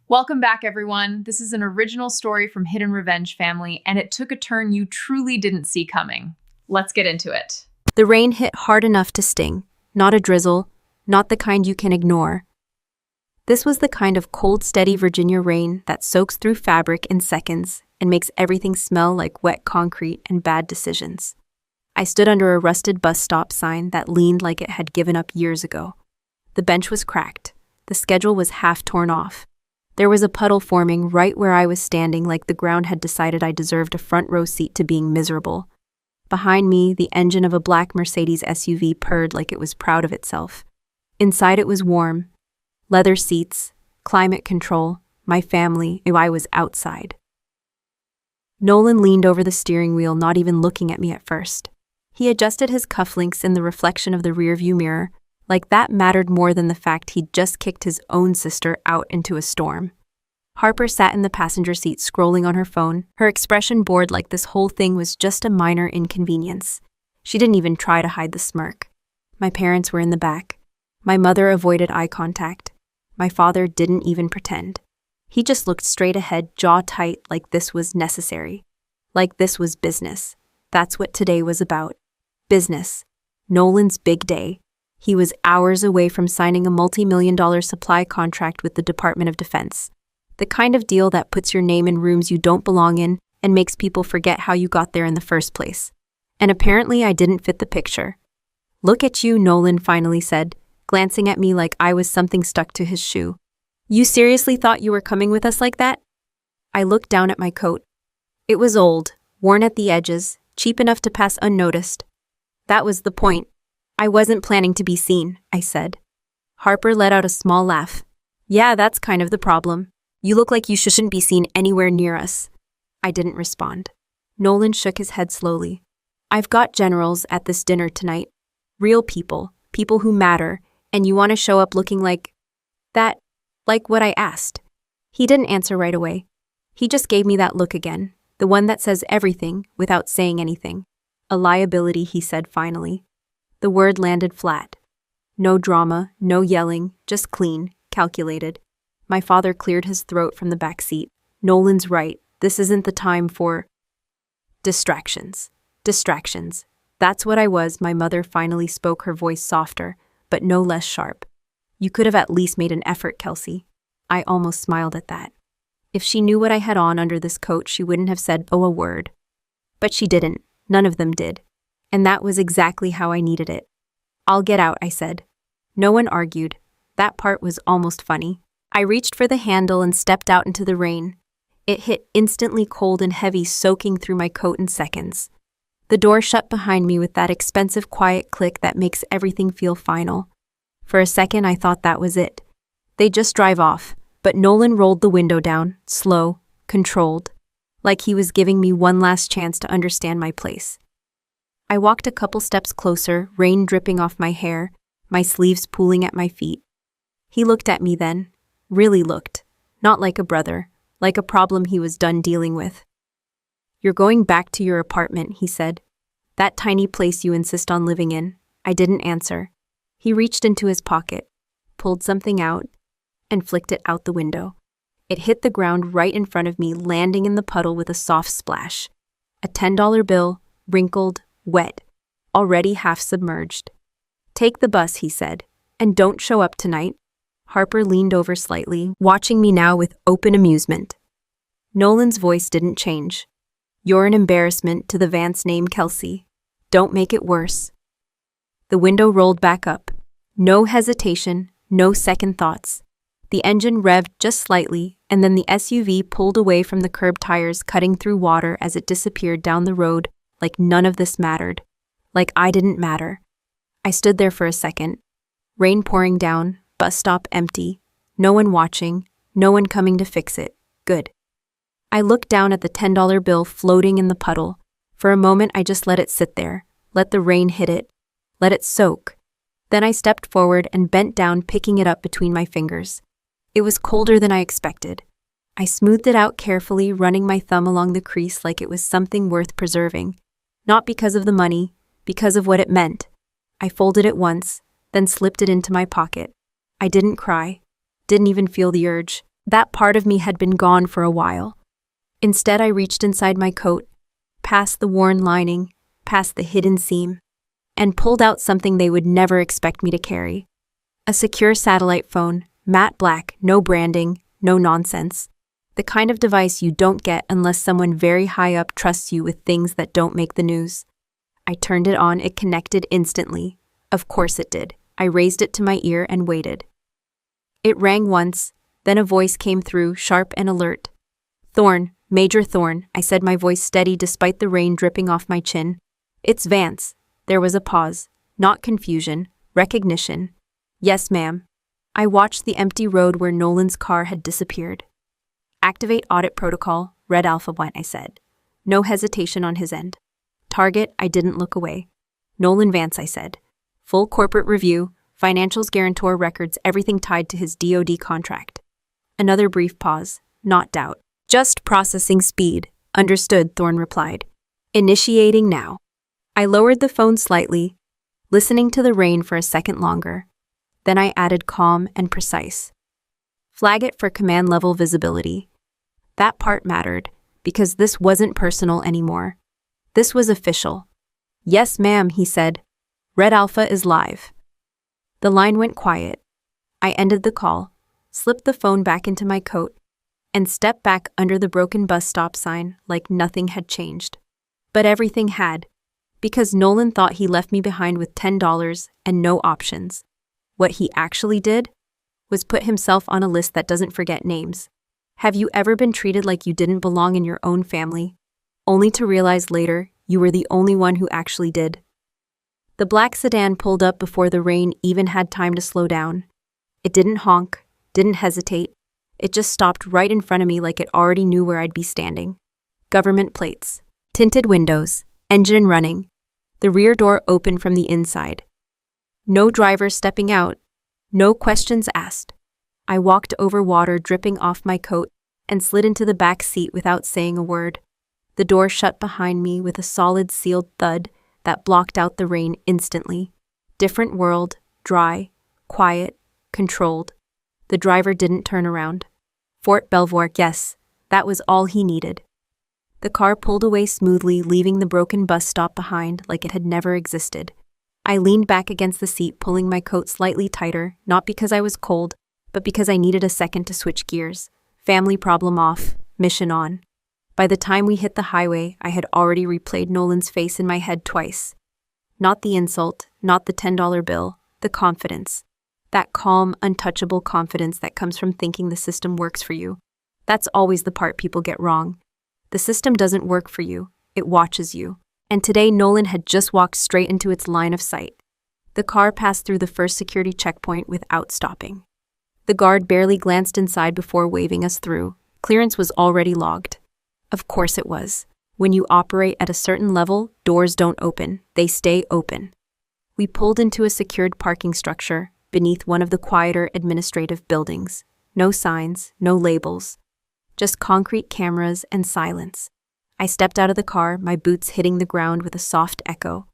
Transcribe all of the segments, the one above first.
Welcome back, everyone. This is an original story from Hidden Revenge family, and it took a turn you truly didn't see coming. Let's get into it. The rain hit hard enough to sting, not a drizzle, not the kind you can ignore. This was the kind of cold, steady Virginia rain that soaks through fabric in seconds and makes everything smell like wet concrete and bad decisions. I stood under a rusted bus stop sign that leaned like it had given up years ago. The bench was cracked. The schedule was half torn off. There was a puddle forming right where I was standing, like the ground had decided I deserved a front row seat to being miserable. Behind me, the engine of a black Mercedes SUV purred like it was proud of itself. Inside it was warm. Leather seats, climate control, my family, I was outside. Nolan leaned over the steering wheel, not even looking at me at first. He adjusted his cufflinks in the reflection of the rearview mirror, like that mattered more than the fact he'd just kicked his own sister out into a storm. Harper sat in the passenger seat scrolling on her phone, her expression bored like this whole thing was just a minor inconvenience. She didn't even try to hide the smirk. My parents were in the back. My mother avoided eye contact. My father didn't even pretend. He just looked straight ahead, jaw tight, like this was necessary. Like this was business. That's what today was about. Business. Nolan's big day. He was hours away from signing a multi-million-dollar supply contract with the Department of Defense. The kind of deal that puts your name in rooms you don't belong in and makes people forget how you got there in the first place. And apparently I didn't fit the picture. "Look at you," Nolan finally said, glancing at me like I was something stuck to his shoe. "You seriously thought you were coming with us like that?" I looked down at my coat. It was old, worn at the edges, cheap enough to pass unnoticed. That was the point. "I wasn't planning to be seen," I said. Harper let out a small laugh. "Yeah, that's kind of the problem. You look like you shouldn't be seen anywhere near us." I didn't respond. Nolan shook his head slowly. "I've got generals at this dinner tonight. Real people, people who matter, and you want to show up looking like that, like what I asked." He didn't answer right away. He just gave me that look again, the one that says everything without saying anything. "A liability," he said finally. The word landed flat. No drama, no yelling, just clean, calculated. My father cleared his throat from the back seat. "Nolan's right. This isn't the time for distractions. Distractions. That's what I was." My mother finally spoke, her voice softer, but no less sharp. "You could have at least made an effort, Kelsey." I almost smiled at that. If she knew what I had on under this coat, she wouldn't have said a word. But she didn't. None of them did. And that was exactly how I needed it. "I'll get out," I said. No one argued. That part was almost funny. I reached for the handle and stepped out into the rain. It hit instantly cold and heavy, soaking through my coat in seconds. The door shut behind me with that expensive quiet click that makes everything feel final. For a second, I thought that was it. They'd just drive off, but Nolan rolled the window down, slow, controlled, like he was giving me one last chance to understand my place. I walked a couple steps closer, rain dripping off my hair, my sleeves pooling at my feet. He looked at me then, really looked, not like a brother, like a problem he was done dealing with. "You're going back to your apartment," he said. "That tiny place you insist on living in." I didn't answer. He reached into his pocket, pulled something out, and flicked it out the window. It hit the ground right in front of me, landing in the puddle with a soft splash. A $10 bill, wrinkled, wet, already half submerged. "Take the bus," he said, "and don't show up tonight." Harper leaned over slightly, watching me now with open amusement. Nolan's voice didn't change. "You're an embarrassment to the Vance name, Kelsey. Don't make it worse." The window rolled back up. No hesitation, no second thoughts. The engine revved just slightly, and then the SUV pulled away from the curb tires, cutting through water as it disappeared down the road, like none of this mattered. Like I didn't matter. I stood there for a second. Rain pouring down, bus stop empty, no one watching, no one coming to fix it. Good. I looked down at the $10 bill floating in the puddle. For a moment I just let it sit there, let the rain hit it, let it soak. Then I stepped forward and bent down, picking it up between my fingers. It was colder than I expected. I smoothed it out carefully, running my thumb along the crease like it was something worth preserving. Not because of the money, because of what it meant. I folded it once, then slipped it into my pocket. I didn't cry, didn't even feel the urge. That part of me had been gone for a while. Instead, I reached inside my coat, past the worn lining, past the hidden seam, and pulled out something they would never expect me to carry. A secure satellite phone, matte black, no branding, no nonsense. The kind of device you don't get unless someone very high up trusts you with things that don't make the news. I turned it on, it connected instantly. Of course it did. I raised it to my ear and waited. It rang once, then a voice came through, sharp and alert. "Thorne, Major Thorne," I said, my voice steady despite the rain dripping off my chin. "It's Vance." There was a pause. Not confusion, recognition. "Yes, ma'am." I watched the empty road where Nolan's car had disappeared. "Activate audit protocol," Red Alpha went, I said. No hesitation on his end. "Target," I didn't look away. "Nolan Vance," I said. "Full corporate review, financials, guarantor records, everything tied to his DoD contract." Another brief pause, not doubt. "Just processing speed." "Understood," Thorne replied. "Initiating now." I lowered the phone slightly, listening to the rain for a second longer. Then I added calm and precise. "Flag it for command level visibility." That part mattered, because this wasn't personal anymore. This was official. "Yes, ma'am," he said. "Red Alpha is live." The line went quiet. I ended the call, slipped the phone back into my coat, and stepped back under the broken bus stop sign like nothing had changed. But everything had, because Nolan thought he left me behind with $10 and no options. What he actually did was put himself on a list that doesn't forget names. Have you ever been treated like you didn't belong in your own family, only to realize later you were the only one who actually did? The black sedan pulled up before the rain even had time to slow down. It didn't honk, didn't hesitate. It just stopped right in front of me like it already knew where I'd be standing. Government plates, tinted windows, engine running. The rear door opened from the inside. No driver stepping out, no questions asked. I walked over water dripping off my coat and slid into the back seat without saying a word. The door shut behind me with a solid sealed thud that blocked out the rain instantly. Different world, dry, quiet, controlled. The driver didn't turn around. Fort Belvoir, yes, that was all he needed. The car pulled away smoothly, leaving the broken bus stop behind like it had never existed. I leaned back against the seat, pulling my coat slightly tighter, not because I was cold, but because I needed a second to switch gears. Family problem off, mission on. By the time we hit the highway, I had already replayed Nolan's face in my head twice. Not the insult, not the $10 bill, the confidence. That calm, untouchable confidence that comes from thinking the system works for you. That's always the part people get wrong. The system doesn't work for you, it watches you. And today Nolan had just walked straight into its line of sight. The car passed through the first security checkpoint without stopping. The guard barely glanced inside before waving us through. Clearance was already logged. Of course it was. When you operate at a certain level, doors don't open, they stay open. We pulled into a secured parking structure beneath one of the quieter administrative buildings. No signs, no labels. Just concrete cameras and silence. I stepped out of the car, my boots hitting the ground with a soft echo.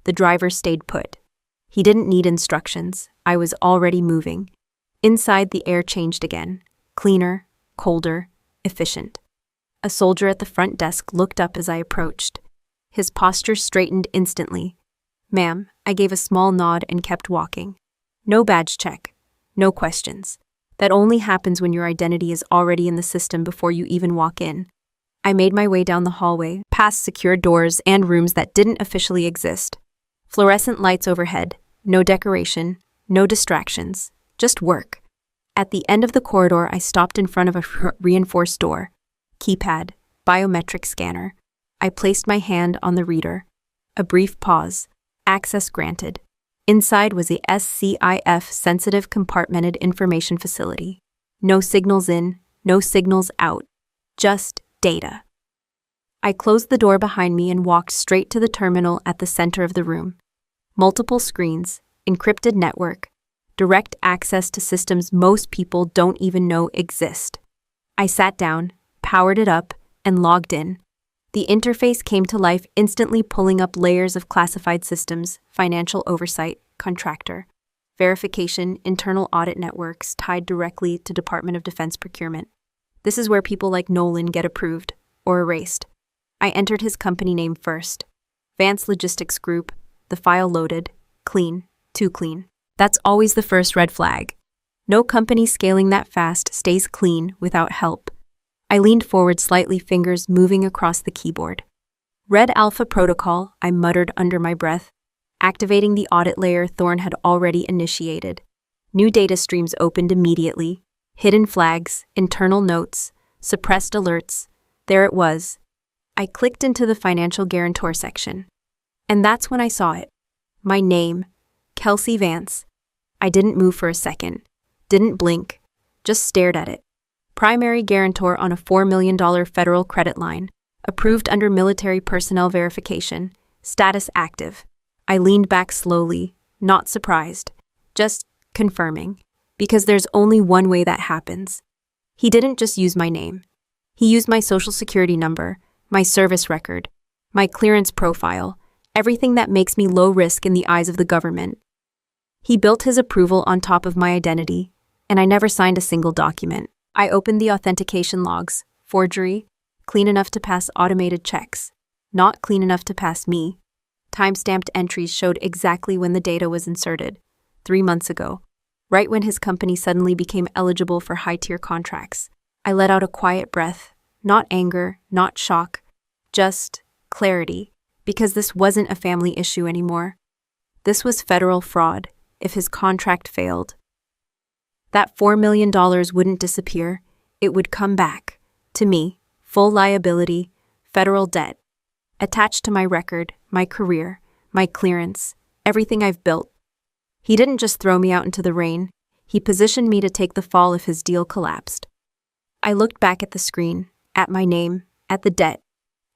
The driver stayed put. He didn't need instructions. I was already moving. Inside, the air changed again. Cleaner, colder, efficient. A soldier at the front desk looked up as I approached. His posture straightened instantly. "Ma'am," I gave a small nod and kept walking. No badge check. No questions. That only happens when your identity is already in the system before you even walk in. I made my way down the hallway, past secure doors and rooms that didn't officially exist. Fluorescent lights overhead, no decoration, no distractions, just work. At the end of the corridor, I stopped in front of a reinforced door. Keypad, biometric scanner. I placed my hand on the reader. A brief pause. Access granted. Inside was the SCIF Sensitive Compartmented Information Facility. No signals in, no signals out. Just data. I closed the door behind me and walked straight to the terminal at the center of the room. Multiple screens, encrypted network, direct access to systems most people don't even know exist. I sat down, powered it up, and logged in. The interface came to life, instantly pulling up layers of classified systems, financial oversight, contractor, verification, internal audit networks tied directly to Department of Defense procurement. This is where people like Nolan get approved or erased. I entered his company name first. Vance Logistics Group. The file loaded. Clean. Too clean. That's always the first red flag. No company scaling that fast stays clean without help. I leaned forward slightly, fingers moving across the keyboard. Red Alpha Protocol, I muttered under my breath. Activating the audit layer Thorne had already initiated. New data streams opened immediately. Hidden flags, internal notes, suppressed alerts. There it was. I clicked into the financial guarantor section. And that's when I saw it. My name, Kelsey Vance. I didn't move for a second. Didn't blink. Just stared at it. Primary guarantor on a $4 million federal credit line. Approved under military personnel verification. Status active. I leaned back slowly, not surprised. Just confirming. Because there's only one way that happens. He didn't just use my name. He used my social security number, my service record, my clearance profile, everything that makes me low risk in the eyes of the government. He built his approval on top of my identity, and I never signed a single document. I opened the authentication logs. Forgery, clean enough to pass automated checks. Not clean enough to pass me. Time-stamped entries showed exactly when the data was inserted. 3 months ago. Right when his company suddenly became eligible for high-tier contracts. I let out a quiet breath. Not anger, not shock. Just clarity. Because this wasn't a family issue anymore. This was federal fraud, if his contract failed. That $4 million wouldn't disappear. It would come back. To me, full liability, federal debt. Attached to my record, my career, my clearance, everything I've built. He didn't just throw me out into the rain. He positioned me to take the fall if his deal collapsed. I looked back at the screen, at my name, at the debt.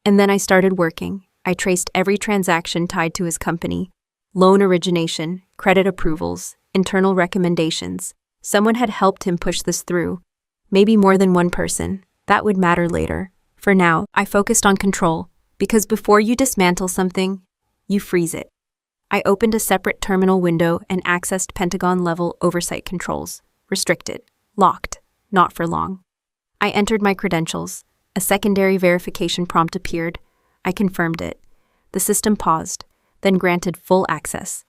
And then I started working. I traced every transaction tied to his company. Loan origination, credit approvals, internal recommendations. Someone had helped him push this through. Maybe more than one person. That would matter later. For now, I focused on control. Because before you dismantle something, you freeze it. I opened a separate terminal window and accessed Pentagon-level oversight controls. Restricted. Locked. Not for long. I entered my credentials. A secondary verification prompt appeared. I confirmed it. The system paused, then granted full access.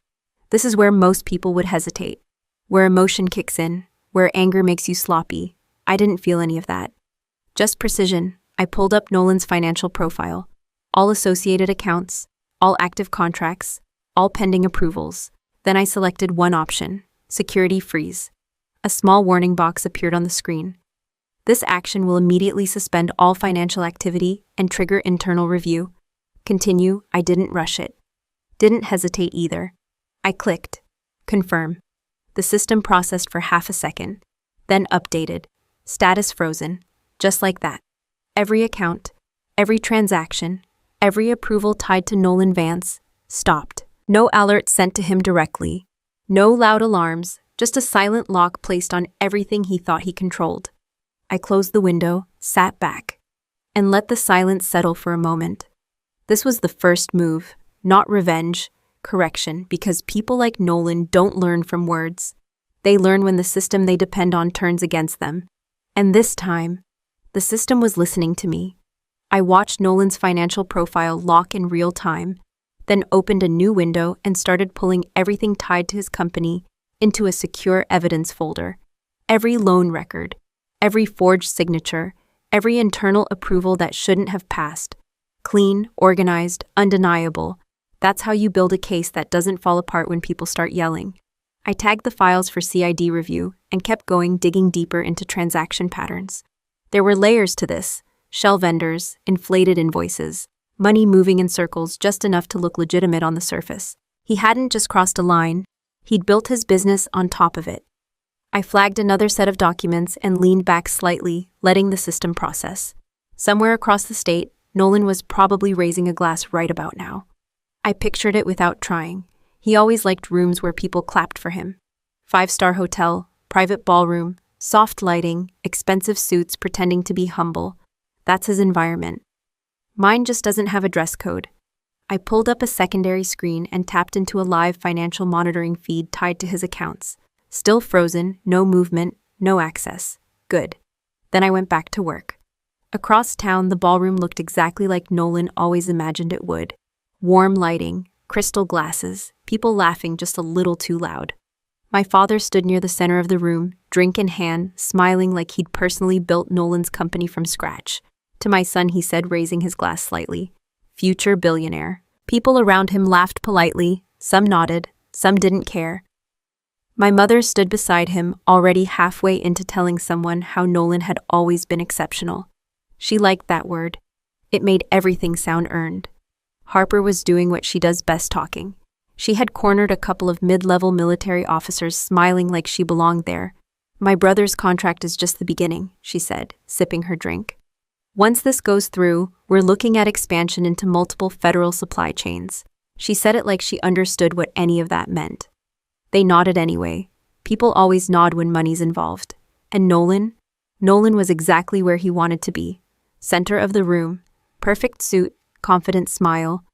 This is where most people would hesitate. Where emotion kicks in. Where anger makes you sloppy. I didn't feel any of that. Just precision. I pulled up Nolan's financial profile. All associated accounts, all active contracts, all pending approvals. Then I selected one option, security freeze. A small warning box appeared on the screen. This action will immediately suspend all financial activity and trigger internal review. Continue, I didn't rush it. Didn't hesitate either. I clicked. Confirm. The system processed for half a second, then updated. Status frozen. Just like that. Every account, every transaction, every approval tied to Nolan Vance stopped. No alert sent to him directly. No loud alarms, just a silent lock placed on everything he thought he controlled. I closed the window, sat back, and let the silence settle for a moment. This was the first move, not revenge, correction, because people like Nolan don't learn from words. They learn when the system they depend on turns against them. And this time, the system was listening to me. I watched Nolan's financial profile lock in real time, then opened a new window and started pulling everything tied to his company into a secure evidence folder. Every loan record, every forged signature, every internal approval that shouldn't have passed. Clean, organized, undeniable. That's how you build a case that doesn't fall apart when people start yelling. I tagged the files for CID review and kept going, digging deeper into transaction patterns. There were layers to this. Shell vendors, inflated invoices, money moving in circles just enough to look legitimate on the surface. He hadn't just crossed a line, he'd built his business on top of it. I flagged another set of documents and leaned back slightly, letting the system process. Somewhere across the state, Nolan was probably raising a glass right about now. I pictured it without trying. He always liked rooms where people clapped for him. 5-star hotel, private ballroom, soft lighting, expensive suits pretending to be humble. That's his environment. Mine just doesn't have a dress code. I pulled up a secondary screen and tapped into a live financial monitoring feed tied to his accounts. Still frozen, no movement, no access. Good. Then I went back to work. Across town, the ballroom looked exactly like Nolan always imagined it would. Warm lighting, crystal glasses, people laughing just a little too loud. My father stood near the center of the room, drink in hand, smiling like he'd personally built Nolan's company from scratch. To my son, he said, raising his glass slightly, "Future billionaire." People around him laughed politely, some nodded, some didn't care. My mother stood beside him, already halfway into telling someone how Nolan had always been exceptional. She liked that word. It made everything sound earned. Harper was doing what she does best, talking. She had cornered a couple of mid-level military officers, smiling like she belonged there. "My brother's contract is just the beginning," she said, sipping her drink. "Once this goes through, we're looking at expansion into multiple federal supply chains." She said it like she understood what any of that meant. They nodded anyway. People always nod when money's involved. And Nolan was exactly where he wanted to be. Center of the room, perfect suit, confident smile.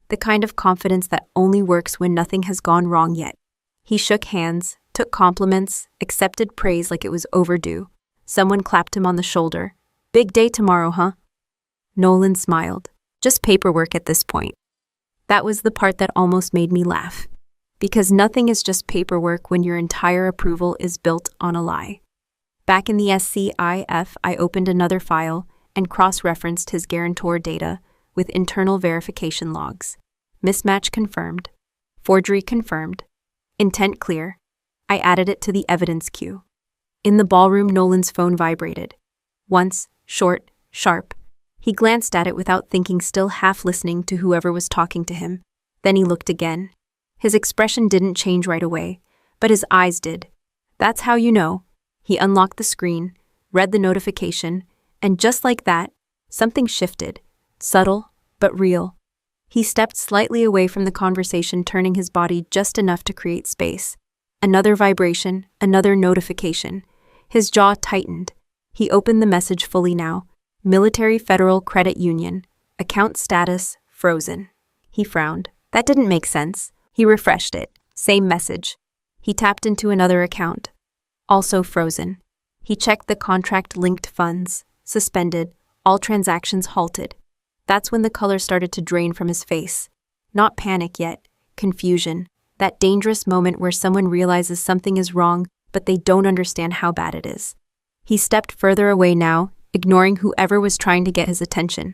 The kind of confidence that only works when nothing has gone wrong yet. He shook hands, took compliments, accepted praise like it was overdue. Someone clapped him on the shoulder. "Big day tomorrow, huh?" Nolan smiled. "Just paperwork at this point." That was the part that almost made me laugh. Because nothing is just paperwork when your entire approval is built on a lie. Back in the SCIF, I opened another file and cross-referenced his guarantor data with internal verification logs. Mismatch confirmed. Forgery confirmed. Intent clear. I added it to the evidence queue. In the ballroom, Nolan's phone vibrated. Once, short, sharp. He glanced at it without thinking, still half listening to whoever was talking to him. Then he looked again. His expression didn't change right away, but his eyes did. That's how you know. He unlocked the screen, read the notification, and just like that, something shifted. Subtle, but real. He stepped slightly away from the conversation, turning his body just enough to create space. Another vibration, another notification. His jaw tightened. He opened the message fully now. Military Federal Credit Union. Account status, frozen. He frowned. That didn't make sense. He refreshed it. Same message. He tapped into another account. Also frozen. He checked the contract-linked funds. Suspended. All transactions halted. That's when the color started to drain from his face. Not panic yet. Confusion. That dangerous moment where someone realizes something is wrong, but they don't understand how bad it is. He stepped further away now, ignoring whoever was trying to get his attention.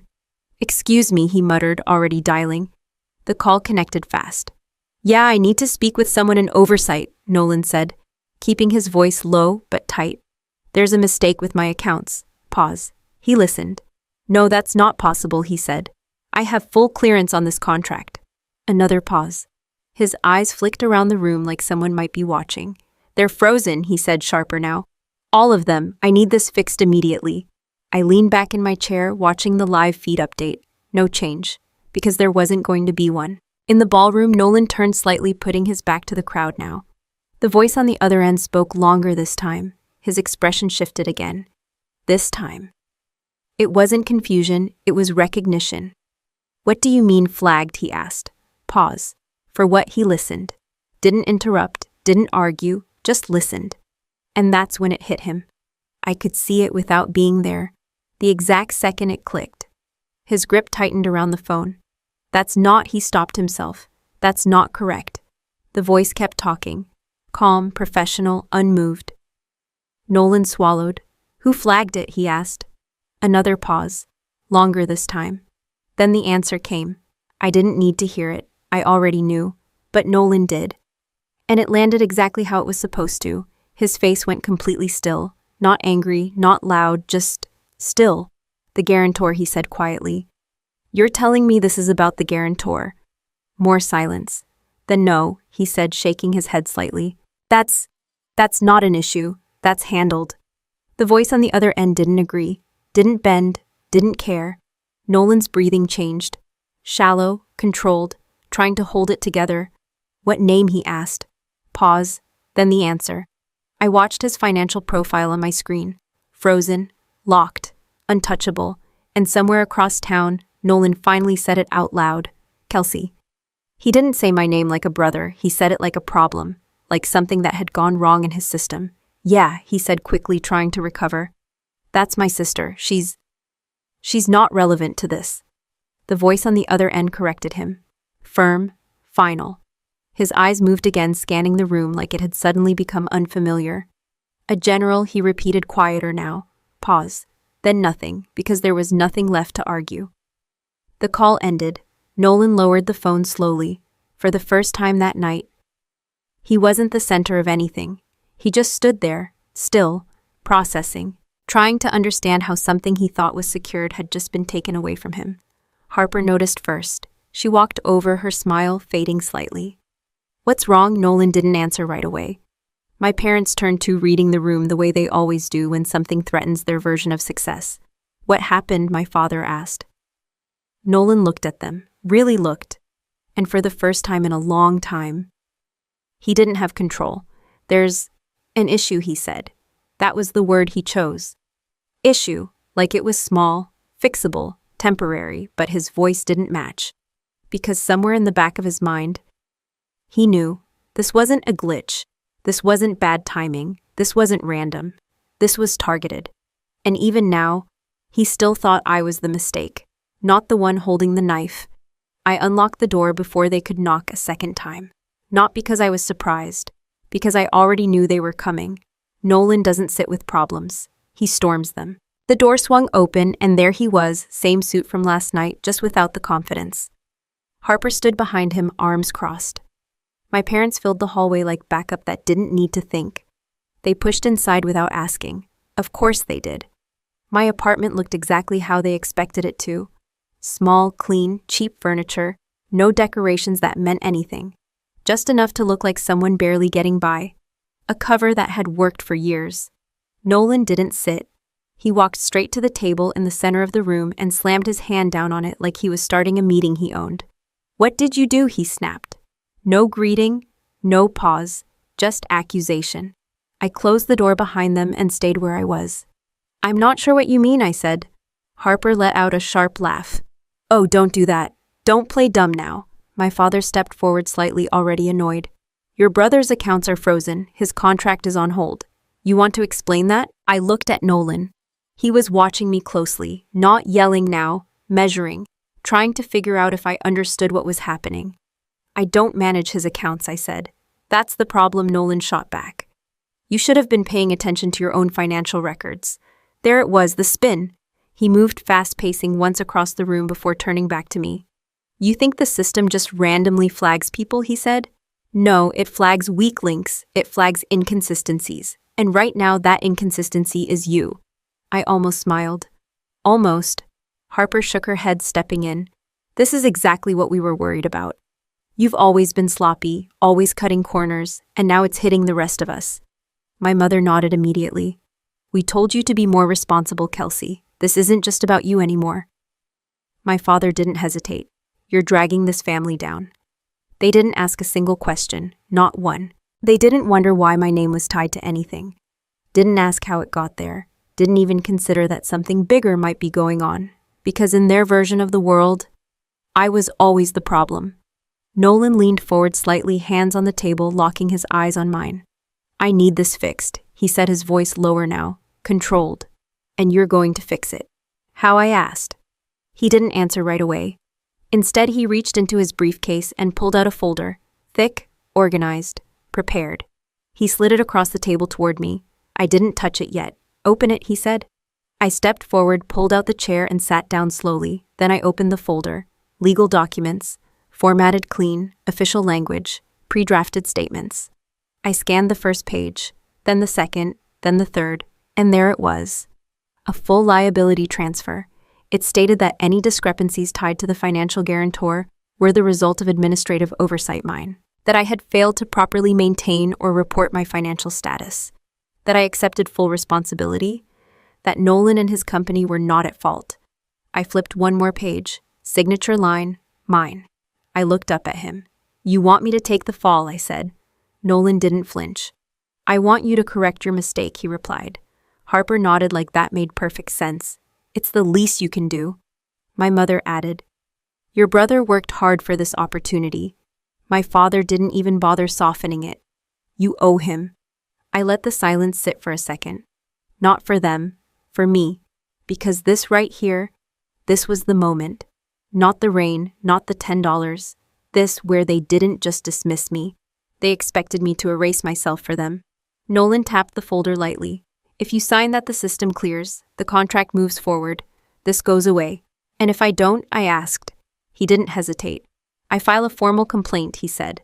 "Excuse me," he muttered, already dialing. The call connected fast. "Yeah, I need to speak with someone in oversight," Nolan said, keeping his voice low but tight. "There's a mistake with my accounts." Pause. He listened. "No, that's not possible," he said. "I have full clearance on this contract." Another pause. His eyes flicked around the room like someone might be watching. "They're frozen," he said, sharper now. "All of them. I need this fixed immediately." I leaned back in my chair, watching the live feed update. No change. Because there wasn't going to be one. In the ballroom, Nolan turned slightly, putting his back to the crowd now. The voice on the other end spoke longer this time. His expression shifted again. This time. It wasn't confusion, it was recognition. "What do you mean flagged?" he asked. Pause. For what, he listened. Didn't interrupt, didn't argue, just listened. And that's when it hit him. I could see it without being there. The exact second it clicked. His grip tightened around the phone. "That's not," he stopped himself. "That's not correct." The voice kept talking. Calm, professional, unmoved. Nolan swallowed. "Who flagged it?" he asked. Another pause. Longer this time. Then the answer came. I didn't need to hear it. I already knew. But Nolan did. And it landed exactly how it was supposed to. His face went completely still. Not angry, not loud, just still. "The guarantor," he said quietly. "You're telling me this is about the guarantor?" More silence. "Then no," he said, shaking his head slightly. That's not an issue. That's handled." The voice on the other end didn't agree. Didn't bend, didn't care. Nolan's breathing changed. Shallow, controlled, trying to hold it together. "What name?" he asked. Pause, then the answer. I watched his financial profile on my screen. Frozen, locked, untouchable, and somewhere across town, Nolan finally said it out loud. Kelsey. He didn't say my name like a brother, he said it like a problem, like something that had gone wrong in his system. Yeah, he said quickly, trying to recover. That's my sister. She's not relevant to this. The voice on the other end corrected him. Firm, final. His eyes moved again, scanning the room like it had suddenly become unfamiliar. A general, he repeated, quieter now. Pause. Then nothing, because there was nothing left to argue. The call ended. Nolan lowered the phone slowly. For the first time that night, he wasn't the center of anything. He just stood there, still, processing, trying to understand how something he thought was secured had just been taken away from him. Harper noticed first. She walked over, her smile fading slightly. What's wrong? Nolan didn't answer right away. My parents turned to, reading the room the way they always do when something threatens their version of success. What happened? My father asked. Nolan looked at them, really looked, and for the first time in a long time, he didn't have control. There's an issue, he said. That was the word he chose. Issue, like it was small, fixable, temporary, but his voice didn't match. Because somewhere in the back of his mind, he knew this wasn't a glitch. This wasn't bad timing. This wasn't random. This was targeted. And even now, he still thought I was the mistake, not the one holding the knife. I unlocked the door before they could knock a second time. Not because I was surprised, because I already knew they were coming. Nolan doesn't sit with problems. He storms them. The door swung open, and there he was, same suit from last night, just without the confidence. Harper stood behind him, arms crossed. My parents filled the hallway like backup that didn't need to think. They pushed inside without asking. Of course they did. My apartment looked exactly how they expected it to. Small, clean, cheap furniture, no decorations that meant anything. Just enough to look like someone barely getting by. A cover that had worked for years. Nolan didn't sit. He walked straight to the table in the center of the room and slammed his hand down on it like he was starting a meeting he owned. What did you do? He snapped. No greeting, no pause, just accusation. I closed the door behind them and stayed where I was. I'm not sure what you mean, I said. Harper let out a sharp laugh. Oh, don't do that. Don't play dumb now. My father stepped forward slightly, already annoyed. Your brother's accounts are frozen. His contract is on hold. You want to explain that? I looked at Nolan. He was watching me closely, not yelling now, measuring, trying to figure out if I understood what was happening. I don't manage his accounts, I said. That's the problem, Nolan shot back. You should have been paying attention to your own financial records. There it was, the spin. He moved fast, pacing once across the room before turning back to me. You think the system just randomly flags people, he said. No, it flags weak links, it flags inconsistencies. And right now that inconsistency is you. I almost smiled. Almost. Harper shook her head, stepping in. This is exactly what we were worried about. You've always been sloppy, always cutting corners, and now it's hitting the rest of us. My mother nodded immediately. We told you to be more responsible, Kelsey. This isn't just about you anymore. My father didn't hesitate. You're dragging this family down. They didn't ask a single question, not one. They didn't wonder why my name was tied to anything. Didn't ask how it got there. Didn't even consider that something bigger might be going on. Because in their version of the world, I was always the problem. Nolan leaned forward slightly, hands on the table, locking his eyes on mine. I need this fixed, he said, his voice lower now, controlled. And you're going to fix it. How? I asked. He didn't answer right away. Instead, he reached into his briefcase and pulled out a folder, thick, organized, prepared. He slid it across the table toward me. I didn't touch it yet. Open it, he said. I stepped forward, pulled out the chair, and sat down slowly. Then I opened the folder. Legal documents. Formatted clean, official language, pre-drafted statements. I scanned the first page, then the second, then the third, and there it was. A full liability transfer. It stated that any discrepancies tied to the financial guarantor were the result of administrative oversight mine, that I had failed to properly maintain or report my financial status, that I accepted full responsibility, that Nolan and his company were not at fault. I flipped one more page, signature line, mine. I looked up at him. You want me to take the fall, I said. Nolan didn't flinch. I want you to correct your mistake, he replied. Harper nodded like that made perfect sense. It's the least you can do. My mother added. Your brother worked hard for this opportunity. My father didn't even bother softening it. You owe him. I let the silence sit for a second. Not for them, for me. Because this right here, this was the moment. Not the rain, not the $10. This where they didn't just dismiss me. They expected me to erase myself for them. Nolan tapped the folder lightly. If you sign that, the system clears, the contract moves forward. This goes away. And if I don't, I asked. He didn't hesitate. I file a formal complaint, he said.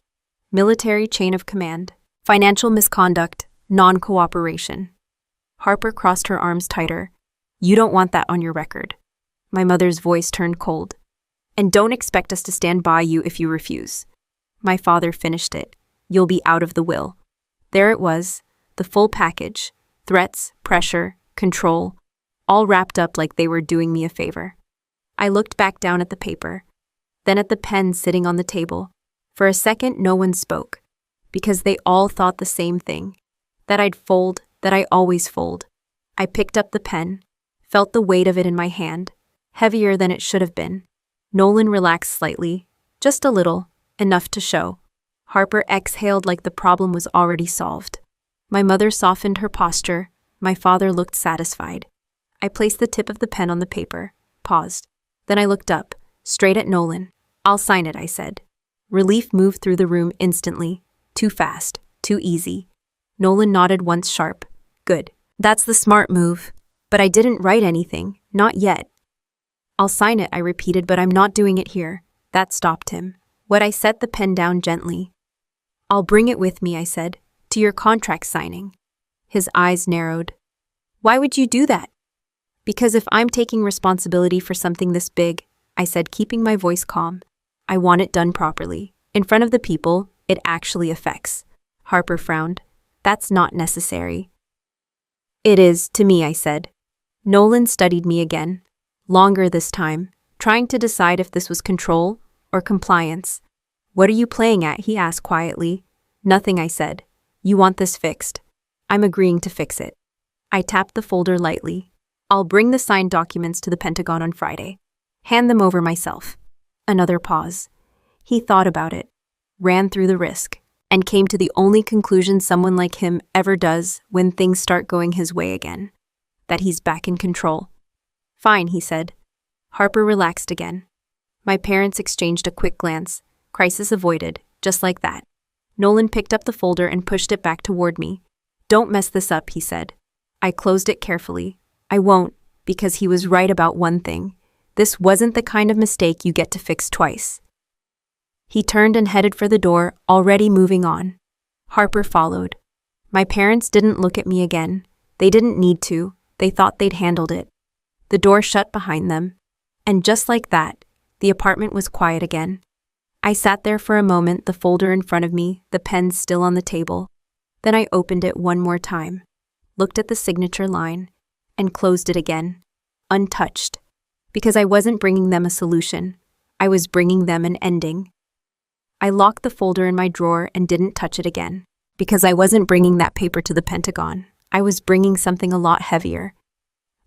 Military chain of command. Financial misconduct. Non-cooperation. Harper crossed her arms tighter. You don't want that on your record. My mother's voice turned cold. And don't expect us to stand by you if you refuse. My father finished it. You'll be out of the will. There it was, the full package. Threats, pressure, control, all wrapped up like they were doing me a favor. I looked back down at the paper, then at the pen sitting on the table. For a second, no one spoke, because they all thought the same thing, that I'd fold, that I always fold. I picked up the pen, felt the weight of it in my hand, heavier than it should have been. Nolan relaxed slightly, just a little, enough to show. Harper exhaled like the problem was already solved. My mother softened her posture. My father looked satisfied. I placed the tip of the pen on the paper, paused. Then I looked up, straight at Nolan. I'll sign it, I said. Relief moved through the room instantly. Too fast, too easy. Nolan nodded once sharp. Good. That's the smart move. But I didn't write anything, not yet. I'll sign it, I repeated, but I'm not doing it here. That stopped him. I set the pen down gently. I'll bring it with me, I said, to your contract signing. His eyes narrowed. Why would you do that? Because if I'm taking responsibility for something this big, I said, keeping my voice calm, I want it done properly. In front of the people it actually affects. Harper frowned. That's not necessary. It is, to me, I said. Nolan studied me again, longer this time, trying to decide if this was control or compliance. What are you playing at? He asked quietly. Nothing, I said. You want this fixed. I'm agreeing to fix it. I tapped the folder lightly. I'll bring the signed documents to the Pentagon on Friday. Hand them over myself. Another pause. He thought about it, ran through the risk, and came to the only conclusion someone like him ever does when things start going his way again. That he's back in control. Fine, he said. Harper relaxed again. My parents exchanged a quick glance. Crisis avoided, just like that. Nolan picked up the folder and pushed it back toward me. Don't mess this up, he said. I closed it carefully. I won't, because he was right about one thing. This wasn't the kind of mistake you get to fix twice. He turned and headed for the door, already moving on. Harper followed. My parents didn't look at me again. They didn't need to. They thought they'd handled it. The door shut behind them. And just like that, the apartment was quiet again. I sat there for a moment, the folder in front of me, the pen still on the table. Then I opened it one more time, looked at the signature line, and closed it again, untouched. Because I wasn't bringing them a solution. I was bringing them an ending. I locked the folder in my drawer and didn't touch it again. Because I wasn't bringing that paper to the Pentagon. I was bringing something a lot heavier.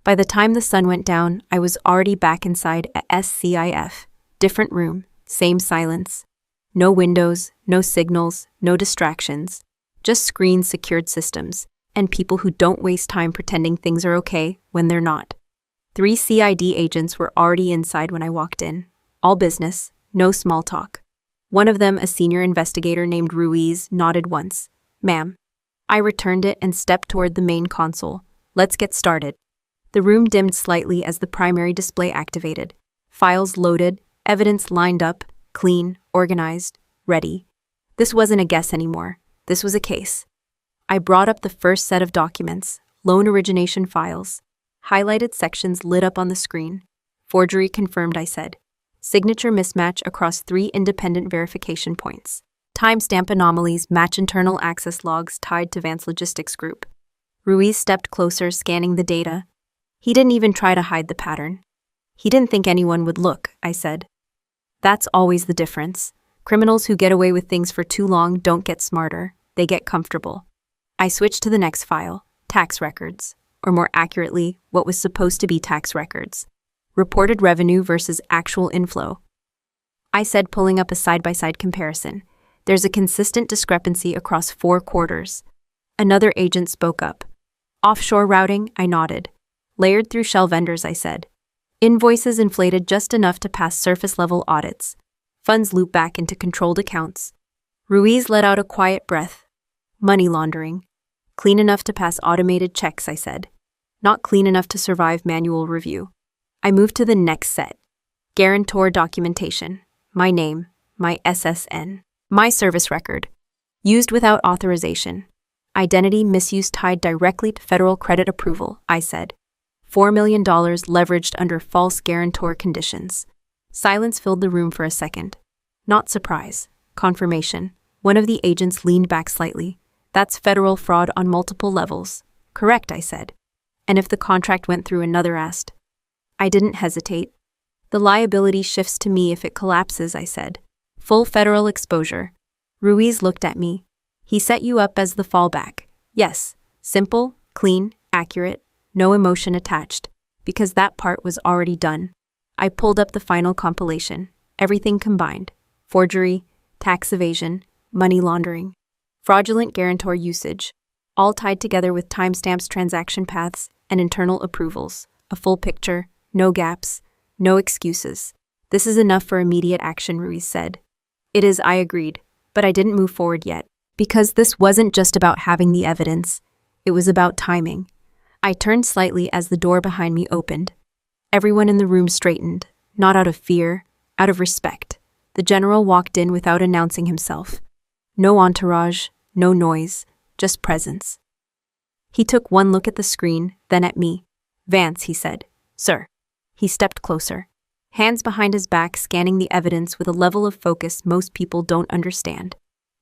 By the time the sun went down, I was already back inside a SCIF, different room. Same silence. No windows, no signals, no distractions. Just screens, secured systems, and people who don't waste time pretending things are okay when they're not. 3 CID agents were already inside when I walked in. All business, no small talk. One of them, a senior investigator named Ruiz, nodded once. Ma'am. I returned it and stepped toward the main console. Let's get started. The room dimmed slightly as the primary display activated. Files loaded. Evidence lined up, clean, organized, ready. This wasn't a guess anymore. This was a case. I brought up the first set of documents, loan origination files. Highlighted sections lit up on the screen. Forgery confirmed, I said. Signature mismatch across 3 independent verification points. Timestamp anomalies match internal access logs tied to Vance Logistics Group. Ruiz stepped closer, scanning the data. He didn't even try to hide the pattern. He didn't think anyone would look, I said. That's always the difference. Criminals who get away with things for too long don't get smarter, they get comfortable. I switched to the next file, tax records, or more accurately, what was supposed to be tax records. Reported revenue versus actual inflow. I said, pulling up a side-by-side comparison. There's a consistent discrepancy across 4 quarters. Another agent spoke up. Offshore routing, I nodded. Layered through shell vendors, I said. Invoices inflated just enough to pass surface-level audits. Funds loop back into controlled accounts. Ruiz let out a quiet breath. Money laundering. Clean enough to pass automated checks, I said. Not clean enough to survive manual review. I moved to the next set. Guarantor documentation. My name, my SSN, my service record. Used without authorization. Identity misuse tied directly to federal credit approval, I said. $4 million leveraged under false guarantor conditions. Silence filled the room for a second. Not surprise. Confirmation. One of the agents leaned back slightly. That's federal fraud on multiple levels. Correct, I said. And if the contract went through, another asked. I didn't hesitate. The liability shifts to me if it collapses, I said. Full federal exposure. Ruiz looked at me. He set you up as the fallback. Yes. Simple, clean, accurate, no emotion attached. Because that part was already done. I pulled up the final compilation. Everything combined. Forgery, tax evasion, money laundering, fraudulent guarantor usage. All tied together with timestamps, transaction paths, and internal approvals. A full picture, no gaps, no excuses. This is enough for immediate action, Ruiz said. It is, I agreed, but I didn't move forward yet. Because this wasn't just about having the evidence. It was about timing. I turned slightly as the door behind me opened. Everyone in the room straightened, not out of fear, out of respect. The general walked in without announcing himself. No entourage, no noise, just presence. He took one look at the screen, then at me. Vance, he said. Sir. He stepped closer. Hands behind his back, scanning the evidence with a level of focus most people don't understand.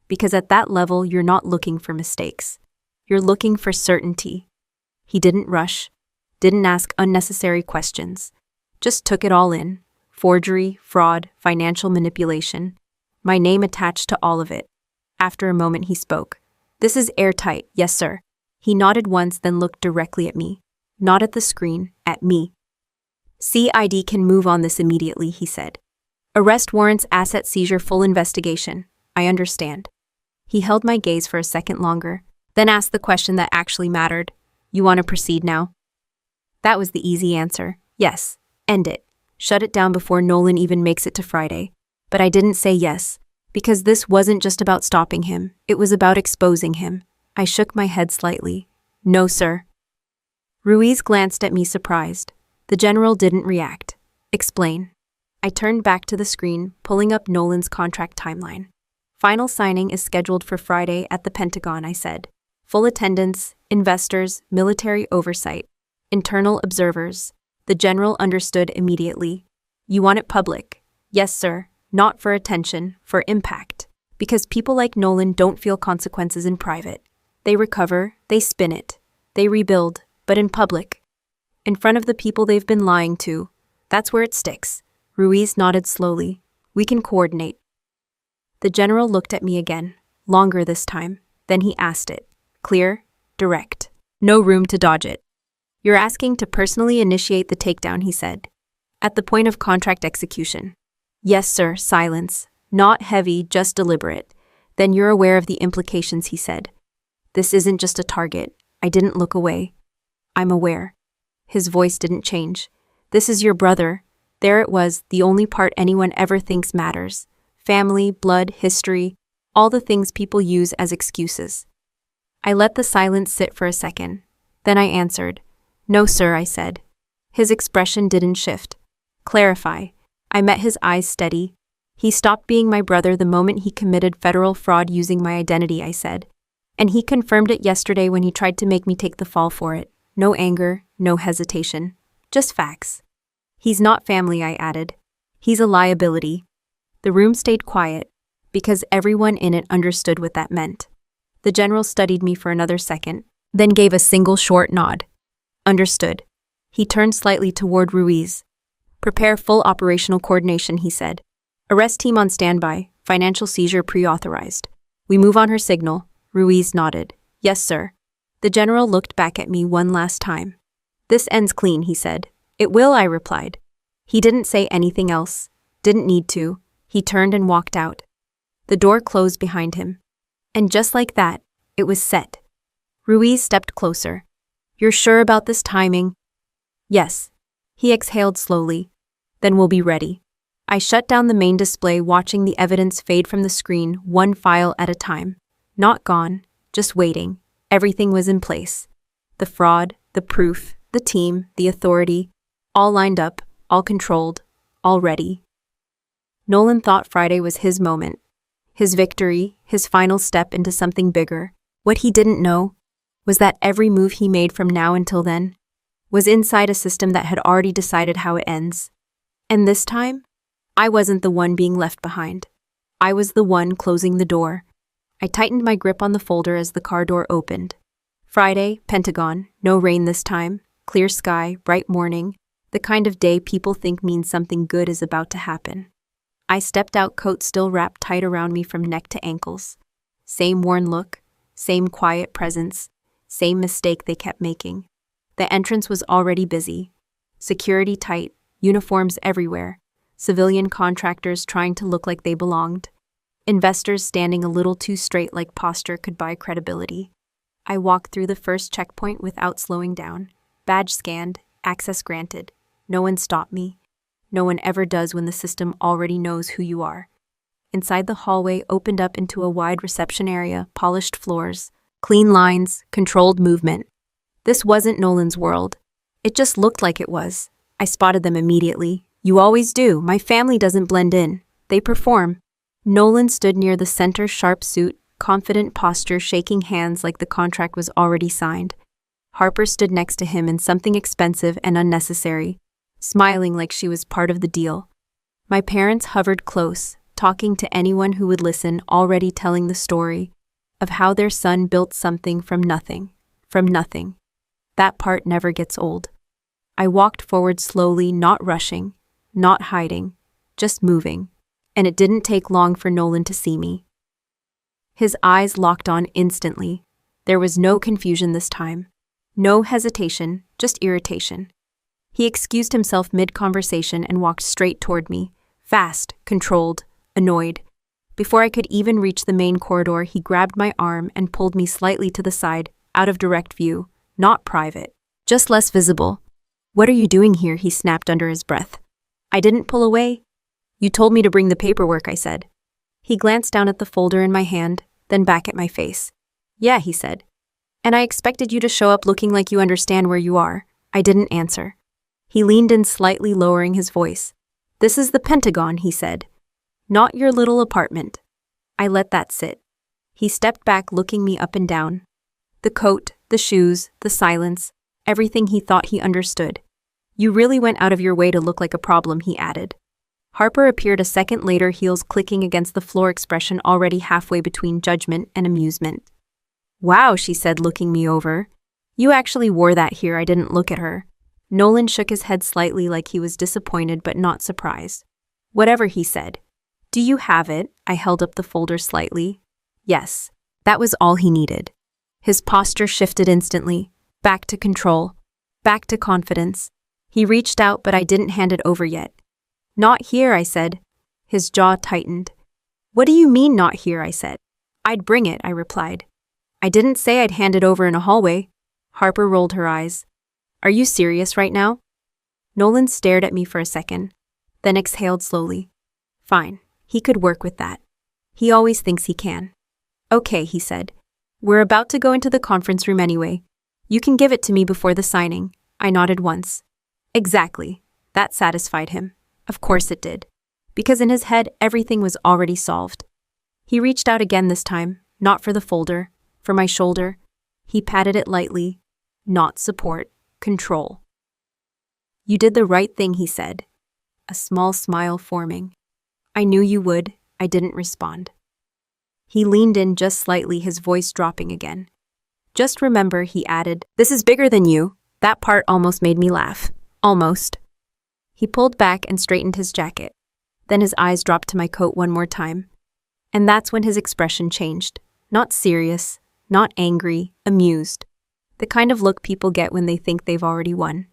Because at that level, you're not looking for mistakes. You're looking for certainty. He didn't rush, didn't ask unnecessary questions. Just took it all in. Forgery, fraud, financial manipulation. My name attached to all of it. After a moment, he spoke. This is airtight, yes, sir. He nodded once, then looked directly at me. Not at the screen, at me. CID can move on this immediately, he said. Arrest warrants, asset seizure, full investigation. I understand. He held my gaze for a second longer, then asked the question that actually mattered. You want to proceed now? That was the easy answer. Yes. End it. Shut it down before Nolan even makes it to Friday. But I didn't say yes, because this wasn't just about stopping him. It was about exposing him. I shook my head slightly. No, sir. Ruiz glanced at me surprised. The general didn't react. Explain. I turned back to the screen, pulling up Nolan's contract timeline. Final signing is scheduled for Friday at the Pentagon, I said. Full attendance, investors, military oversight, internal observers. The general understood immediately. You want it public? Yes, sir. Not for attention, for impact. Because people like Nolan don't feel consequences in private. They recover, they spin it, they rebuild, but in public. In front of the people they've been lying to. That's where it sticks. Ruiz nodded slowly. We can coordinate. The general looked at me again, longer this time. Then he asked it. Clear, direct. No room to dodge it. You're asking to personally initiate the takedown, he said. At the point of contract execution. Yes, sir, silence. Not heavy, just deliberate. Then you're aware of the implications, he said. This isn't just a target. I didn't look away. I'm aware. His voice didn't change. This is your brother. There it was, the only part anyone ever thinks matters. Family, blood, history, all the things people use as excuses. I let the silence sit for a second. Then I answered. No, sir, I said. His expression didn't shift. Clarify. I met his eyes steady. He stopped being my brother the moment he committed federal fraud using my identity, I said. And he confirmed it yesterday when he tried to make me take the fall for it. No anger, no hesitation. Just facts. He's not family, I added. He's a liability. The room stayed quiet, because everyone in it understood what that meant. The general studied me for another second, then gave a single short nod. Understood. He turned slightly toward Ruiz. Prepare full operational coordination, he said. Arrest team on standby, financial seizure pre-authorized. We move on her signal. Ruiz nodded. Yes, sir. The general looked back at me one last time. This ends clean, he said. It will, I replied. He didn't say anything else. Didn't need to. He turned and walked out. The door closed behind him. And just like that, it was set. Ruiz stepped closer. "You're sure about this timing?" "Yes." He exhaled slowly. "Then we'll be ready." I shut down the main display, watching the evidence fade from the screen, one file at a time. Not gone, just waiting. Everything was in place. The fraud, the proof, the team, the authority, all lined up, all controlled, all ready. Nolan thought Friday was his moment. His victory, his final step into something bigger. What he didn't know was that every move he made from now until then was inside a system that had already decided how it ends. And this time, I wasn't the one being left behind. I was the one closing the door. I tightened my grip on the folder as the car door opened. Friday, Pentagon, no rain this time, clear sky, bright morning, the kind of day people think means something good is about to happen. I stepped out, coat still wrapped tight around me from neck to ankles. Same worn look, same quiet presence, same mistake they kept making. The entrance was already busy. Security tight, uniforms everywhere, civilian contractors trying to look like they belonged, investors standing a little too straight like posture could buy credibility. I walked through the first checkpoint without slowing down. Badge scanned, access granted. No one stopped me. No one ever does when the system already knows who you are. Inside, the hallway opened up into a wide reception area, polished floors, clean lines, controlled movement. This wasn't Nolan's world. It just looked like it was. I spotted them immediately. "You always do. My family doesn't blend in. They perform." Nolan stood near the center, sharp suit, confident posture, shaking hands like the contract was already signed. Harper stood next to him in something expensive and unnecessary, smiling like she was part of the deal. My parents hovered close, talking to anyone who would listen, already telling the story of how their son built something from nothing. From nothing. That part never gets old. I walked forward slowly, not rushing, not hiding, just moving, and it didn't take long for Nolan to see me. His eyes locked on instantly. There was no confusion this time. No hesitation, just irritation. He excused himself mid-conversation and walked straight toward me, fast, controlled, annoyed. Before I could even reach the main corridor, he grabbed my arm and pulled me slightly to the side, out of direct view, not private, just less visible. "What are you doing here?" he snapped under his breath. I didn't pull away. "You told me to bring the paperwork," I said. He glanced down at the folder in my hand, then back at my face. "Yeah," he said. "And I expected you to show up looking like you understand where you are." I didn't answer. He leaned in slightly, lowering his voice. "This is the Pentagon," he said. "Not your little apartment." I let that sit. He stepped back, looking me up and down. The coat, the shoes, the silence, everything he thought he understood. "You really went out of your way to look like a problem," he added. Harper appeared a second later, heels clicking against the floor, expression already halfway between judgment and amusement. "Wow," she said, looking me over. "You actually wore that here." I didn't look at her. Nolan shook his head slightly, like he was disappointed but not surprised. "Whatever," he said. "Do you have it?" I held up the folder slightly. Yes. That was all he needed. His posture shifted instantly. Back to control. Back to confidence. He reached out, but I didn't hand it over yet. "Not here," I said. His jaw tightened. "What do you mean, not here?" I said. "I'd bring it," I replied. "I didn't say I'd hand it over in a hallway." Harper rolled her eyes. "Are you serious right now?" Nolan stared at me for a second, then exhaled slowly. Fine, he could work with that. He always thinks he can. "Okay," he said. "We're about to go into the conference room anyway. You can give it to me before the signing." I nodded once. Exactly. That satisfied him. Of course it did. Because in his head, everything was already solved. He reached out again this time, not for the folder, for my shoulder. He patted it lightly. Not support, control. "You did the right thing," he said, a small smile forming. "I knew you would." I didn't respond. He leaned in just slightly, his voice dropping again. "Just remember," he added, "this is bigger than you." That part almost made me laugh. Almost. He pulled back and straightened his jacket. Then his eyes dropped to my coat one more time. And that's when his expression changed. Not serious, not angry, amused. The kind of look people get when they think they've already won.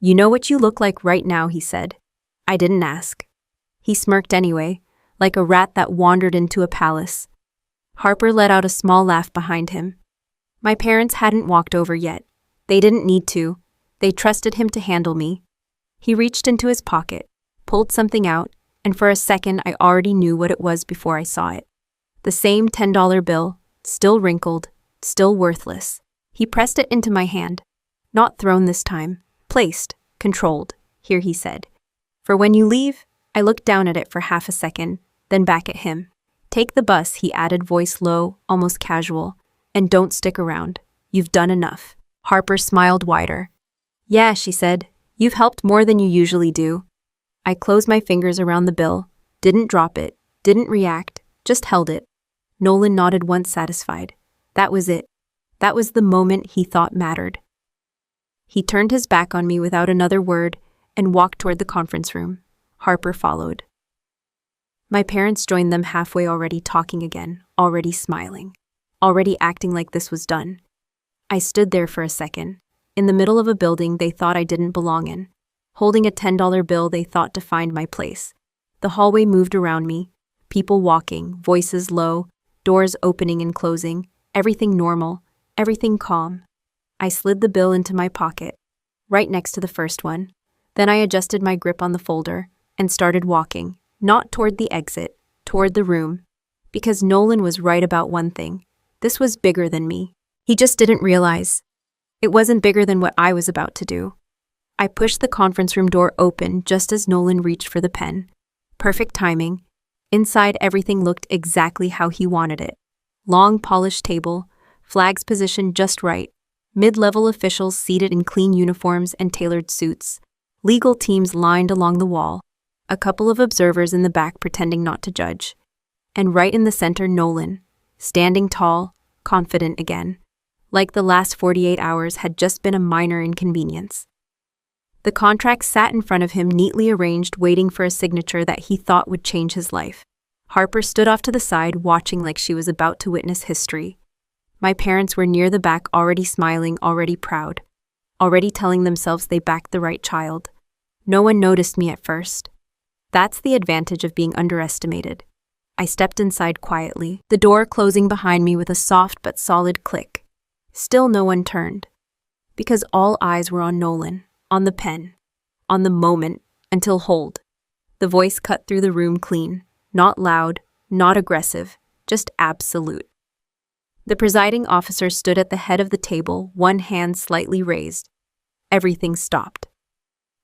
"You know what you look like right now," he said. I didn't ask. He smirked anyway, like a rat that wandered into a palace. Harper let out a small laugh behind him. My parents hadn't walked over yet. They didn't need to. They trusted him to handle me. He reached into his pocket, pulled something out, and for a second I already knew what it was before I saw it. The same $10 bill, still wrinkled, still worthless. He pressed it into my hand. Not thrown this time. Placed, controlled, here he said. For when you leave, I looked down at it for half a second, then back at him. Take the bus, he added, voice low, almost casual. And don't stick around. You've done enough. Harper smiled wider. Yeah, she said. You've helped more than you usually do. I closed my fingers around the bill, didn't drop it, didn't react, just held it. Nolan nodded once satisfied. That was it. That was the moment he thought mattered. He turned his back on me without another word and walked toward the conference room. Harper followed. My parents joined them halfway, already talking again, already smiling, already acting like this was done. I stood there for a second, in the middle of a building they thought I didn't belong in, holding a $10 bill they thought defined my place. The hallway moved around me, people walking, voices low, doors opening and closing, everything normal, everything calm. I slid the bill into my pocket, right next to the first one. Then I adjusted my grip on the folder and started walking, not toward the exit, toward the room. Because Nolan was right about one thing. This was bigger than me. He just didn't realize. It wasn't bigger than what I was about to do. I pushed the conference room door open just as Nolan reached for the pen. Perfect timing. Inside, everything looked exactly how he wanted it. Long, polished table, flags positioned just right, mid-level officials seated in clean uniforms and tailored suits, legal teams lined along the wall, a couple of observers in the back pretending not to judge. And right in the center, Nolan, standing tall, confident again, like the last 48 hours had just been a minor inconvenience. The contract sat in front of him, neatly arranged, waiting for a signature that he thought would change his life. Harper stood off to the side, watching like she was about to witness history. My parents were near the back, already smiling, already proud, already telling themselves they backed the right child. No one noticed me at first. That's the advantage of being underestimated. I stepped inside quietly, the door closing behind me with a soft but solid click. Still no one turned. Because all eyes were on Nolan, on the pen, on the moment, until hold. The voice cut through the room clean, not loud, not aggressive, just absolute. The presiding officer stood at the head of the table, one hand slightly raised. Everything stopped.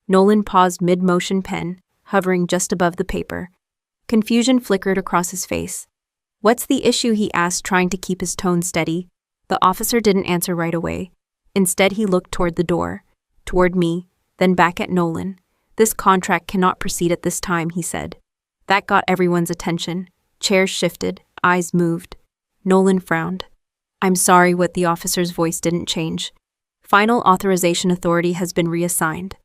Nolan paused mid-motion, pen hovering just above the paper. Confusion flickered across his face. What's the issue, he asked, trying to keep his tone steady. The officer didn't answer right away. Instead, he looked toward the door, toward me, then back at Nolan. This contract cannot proceed at this time, he said. That got everyone's attention. Chairs shifted, eyes moved. Nolan frowned. I'm sorry, what the officer's voice didn't change. Final authorization authority has been reassigned.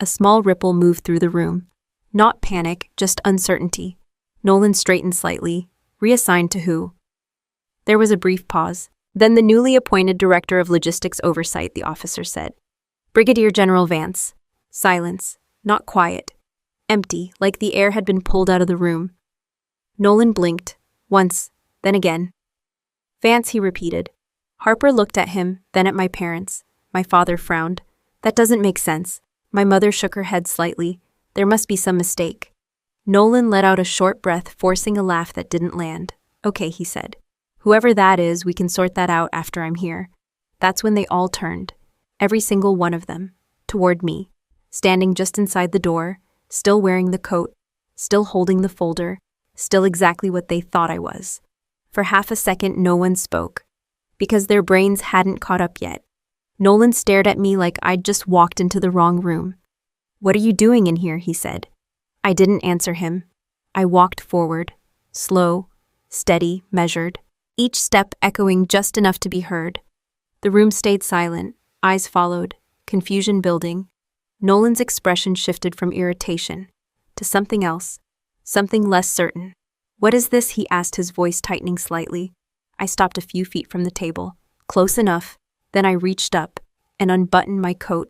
A small ripple moved through the room. Not panic, just uncertainty. Nolan straightened slightly. Reassigned to who? There was a brief pause. Then the newly appointed Director of Logistics Oversight, the officer said. Brigadier General Vance. Silence. Not quiet. Empty, like the air had been pulled out of the room. Nolan blinked. Once, then again. Vance, he repeated. Harper looked at him, then at my parents. My father frowned. That doesn't make sense. My mother shook her head slightly. There must be some mistake. Nolan let out a short breath, forcing a laugh that didn't land. Okay, he said. Whoever that is, we can sort that out after I'm here. That's when they all turned, every single one of them, toward me, standing just inside the door, still wearing the coat, still holding the folder, still exactly what they thought I was. For half a second, no one spoke, because their brains hadn't caught up yet. Nolan stared at me like I'd just walked into the wrong room. What are you doing in here, he said. I didn't answer him. I walked forward, slow, steady, measured, each step echoing just enough to be heard. The room stayed silent, eyes followed, confusion building. Nolan's expression shifted from irritation to something else, something less certain. What is this, he asked, his voice tightening slightly. I stopped a few feet from the table, close enough. Then I reached up and unbuttoned my coat.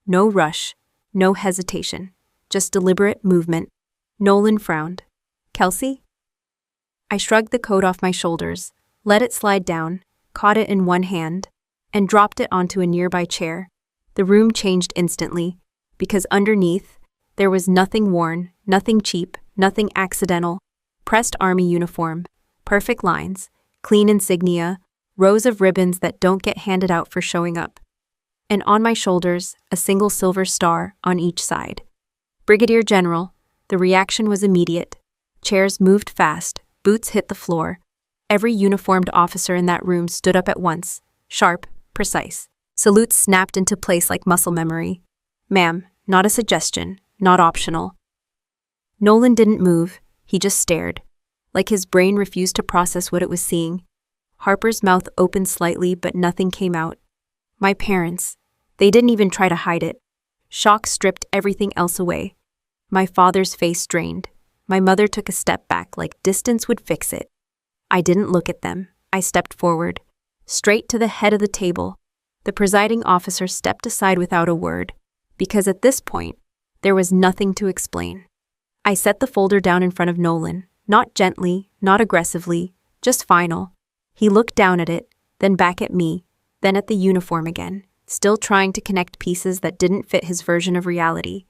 No rush, no hesitation, just deliberate movement. Nolan frowned. Kelsey? I shrugged the coat off my shoulders, let it slide down, caught it in one hand, and dropped it onto a nearby chair. The room changed instantly, because underneath, there was nothing worn, nothing cheap, nothing accidental. Pressed army uniform, perfect lines, clean insignia, rows of ribbons that don't get handed out for showing up. And on my shoulders, a single silver star on each side. Brigadier General. The reaction was immediate. Chairs moved fast, boots hit the floor. Every uniformed officer in that room stood up at once, sharp, precise. Salutes snapped into place like muscle memory. Ma'am, not a suggestion, not optional. Nolan didn't move, he just stared, like his brain refused to process what it was seeing. Harper's mouth opened slightly, but nothing came out. My parents, they didn't even try to hide it. Shock stripped everything else away. My father's face drained. My mother took a step back like distance would fix it. I didn't look at them. I stepped forward, straight to the head of the table. The presiding officer stepped aside without a word, because at this point, there was nothing to explain. I set the folder down in front of Nolan, not gently, not aggressively, just final. He looked down at it, then back at me, then at the uniform again, still trying to connect pieces that didn't fit his version of reality.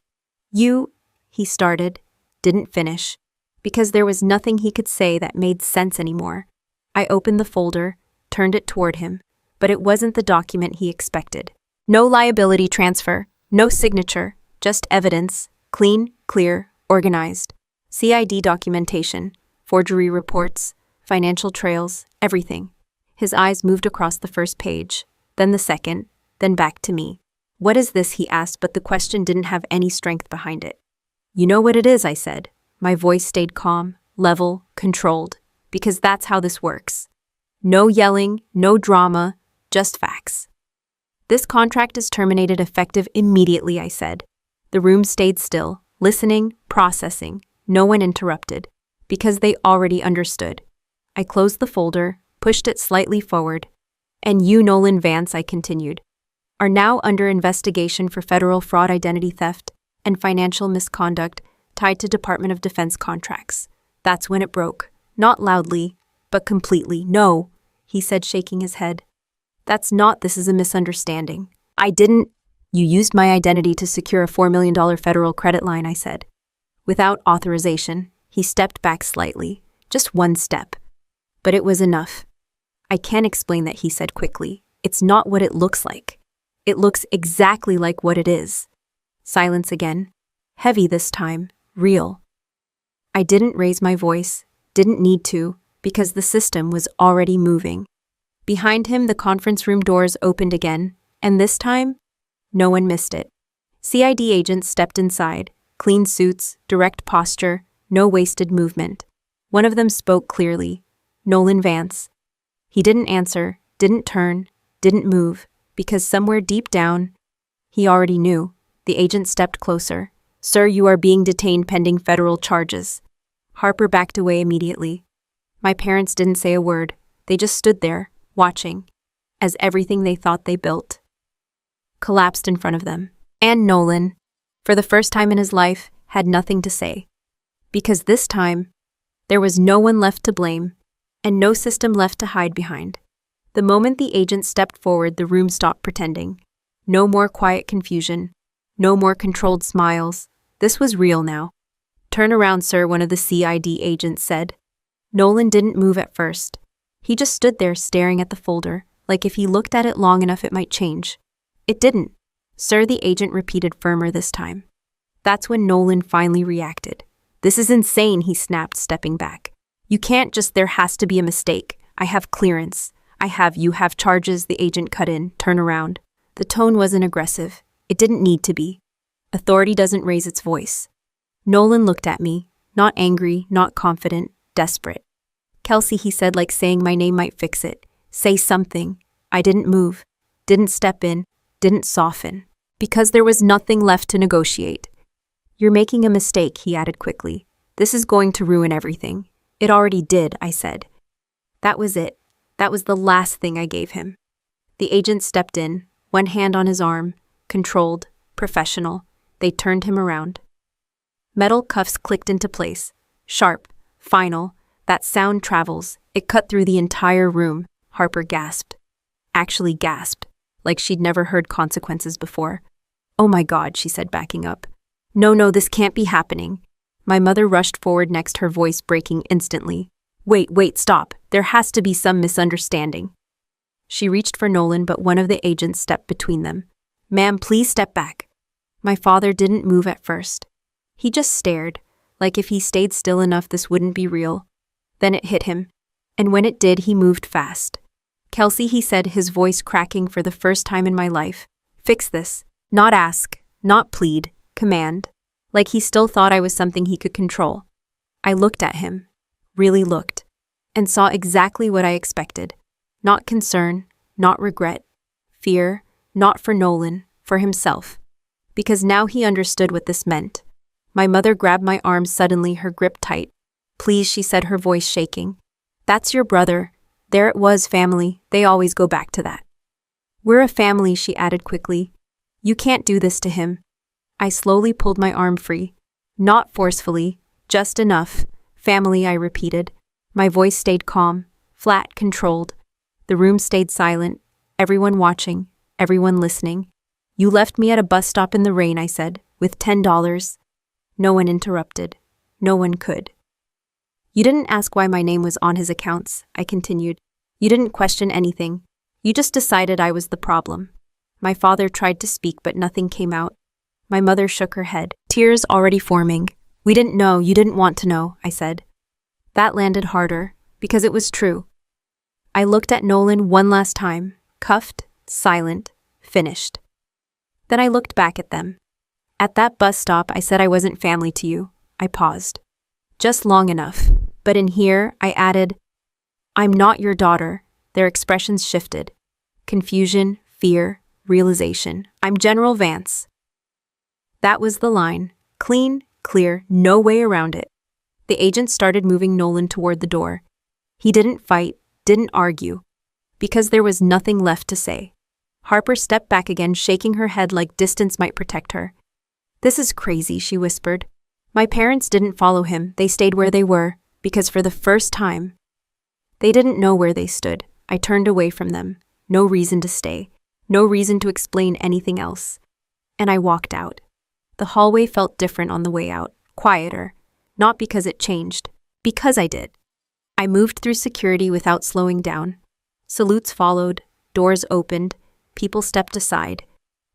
You, he started, didn't finish, because there was nothing he could say that made sense anymore. I opened the folder, turned it toward him, but it wasn't the document he expected. No liability transfer, no signature, just evidence, clean, clear, organized. CID documentation, forgery reports, financial trails, everything. His eyes moved across the first page, then the second, then back to me. What is this, he asked, but the question didn't have any strength behind it. You know what it is, I said. My voice stayed calm, level, controlled, because that's how this works. No yelling, no drama, just facts. This contract is terminated effective immediately, I said. The room stayed still, listening, processing. No one interrupted, because they already understood. I closed the folder, pushed it slightly forward. And you, Nolan Vance, I continued, are now under investigation for federal fraud, identity theft, and financial misconduct tied to Department of Defense contracts. That's when it broke. Not loudly, but completely. No, he said, shaking his head. This is a misunderstanding. You used my identity to secure a $4 million federal credit line, I said. Without authorization, he stepped back slightly, just one step. But it was enough. I can't explain that, he said quickly. It's not what it looks like. It looks exactly like what it is. Silence again. Heavy this time, real. I didn't raise my voice, didn't need to, because the system was already moving. Behind him, the conference room doors opened again, and this time, no one missed it. CID agents stepped inside, clean suits, direct posture, no wasted movement. One of them spoke clearly, Nolan Vance. He didn't answer, didn't turn, didn't move, because somewhere deep down, he already knew. The agent stepped closer. Sir, you are being detained pending federal charges. Harper backed away immediately. My parents didn't say a word. They just stood there, watching, as everything they thought they built collapsed in front of them. And Nolan, for the first time in his life, had nothing to say. Because this time, there was no one left to blame, and no system left to hide behind. The moment the agent stepped forward, the room stopped pretending. No more quiet confusion. No more controlled smiles. This was real now. Turn around, sir, one of the CID agents said. Nolan didn't move at first. He just stood there staring at the folder, like if he looked at it long enough it might change. It didn't. Sir, the agent repeated, firmer this time. That's when Nolan finally reacted. This is insane, he snapped, stepping back. You can't just, there has to be a mistake. I have clearance. You have charges, the agent cut in. Turn around. The tone wasn't aggressive. It didn't need to be. Authority doesn't raise its voice. Nolan looked at me, not angry, not confident, desperate. Kelsey, he said, like saying my name might fix it. Say something. I didn't move, didn't step in, didn't soften, because there was nothing left to negotiate. You're making a mistake, he added quickly. This is going to ruin everything. It already did, I said. That was it. That was the last thing I gave him. The agent stepped in, one hand on his arm, controlled, professional. They turned him around. Metal cuffs clicked into place, sharp, final, That sound travels. It cut through the entire room. Harper gasped. Actually gasped, like she'd never heard consequences before. "Oh my God," she said, backing up. No, this can't be happening." My mother rushed forward next, her voice breaking instantly. Wait, stop. There has to be some misunderstanding." She reached for Nolan, but one of the agents stepped between them. "Ma'am, please step back." My father didn't move at first. He just stared, like if he stayed still enough this wouldn't be real. Then it hit him. And when it did, he moved fast. "Kelsey," he said, his voice cracking for the first time in my life. "Fix this. Not ask, not plead, command." Like he still thought I was something he could control. I looked at him, really looked, and saw exactly what I expected. Not concern, not regret, fear, not for Nolan, for himself. Because now he understood what this meant. My mother grabbed my arm suddenly, her grip tight. "Please," she said, her voice shaking. "That's your brother. There it was, family. They always go back to that." "We're a family," she added quickly. "You can't do this to him." I slowly pulled my arm free. Not forcefully, just enough. "Family," I repeated. My voice stayed calm, flat, controlled. The room stayed silent, everyone watching, everyone listening. "You left me at a bus stop in the rain," I said, "with $10. No one interrupted. No one could. "You didn't ask why my name was on his accounts," I continued. "You didn't question anything. You just decided I was the problem." My father tried to speak, but nothing came out. My mother shook her head, tears already forming. "We didn't know, you didn't want to know," I said. That landed harder, because it was true. I looked at Nolan one last time, cuffed, silent, finished. Then I looked back at them. "At that bus stop, I said I wasn't family to you." I paused. Just long enough. But in here, I added, "I'm not your daughter." Their expressions shifted. Confusion, fear, realization. "I'm General Vance." That was the line. Clean, clear, no way around it. The agent started moving Nolan toward the door. He didn't fight, didn't argue, because there was nothing left to say. Harper stepped back again, shaking her head like distance might protect her. "This is crazy," she whispered. "My parents didn't follow him. They stayed where they were, because for the first time, they didn't know where they stood." I turned away from them. No reason to stay. No reason to explain anything else. And I walked out. The hallway felt different on the way out, quieter. Not because it changed, because I did. I moved through security without slowing down. Salutes followed, doors opened, people stepped aside.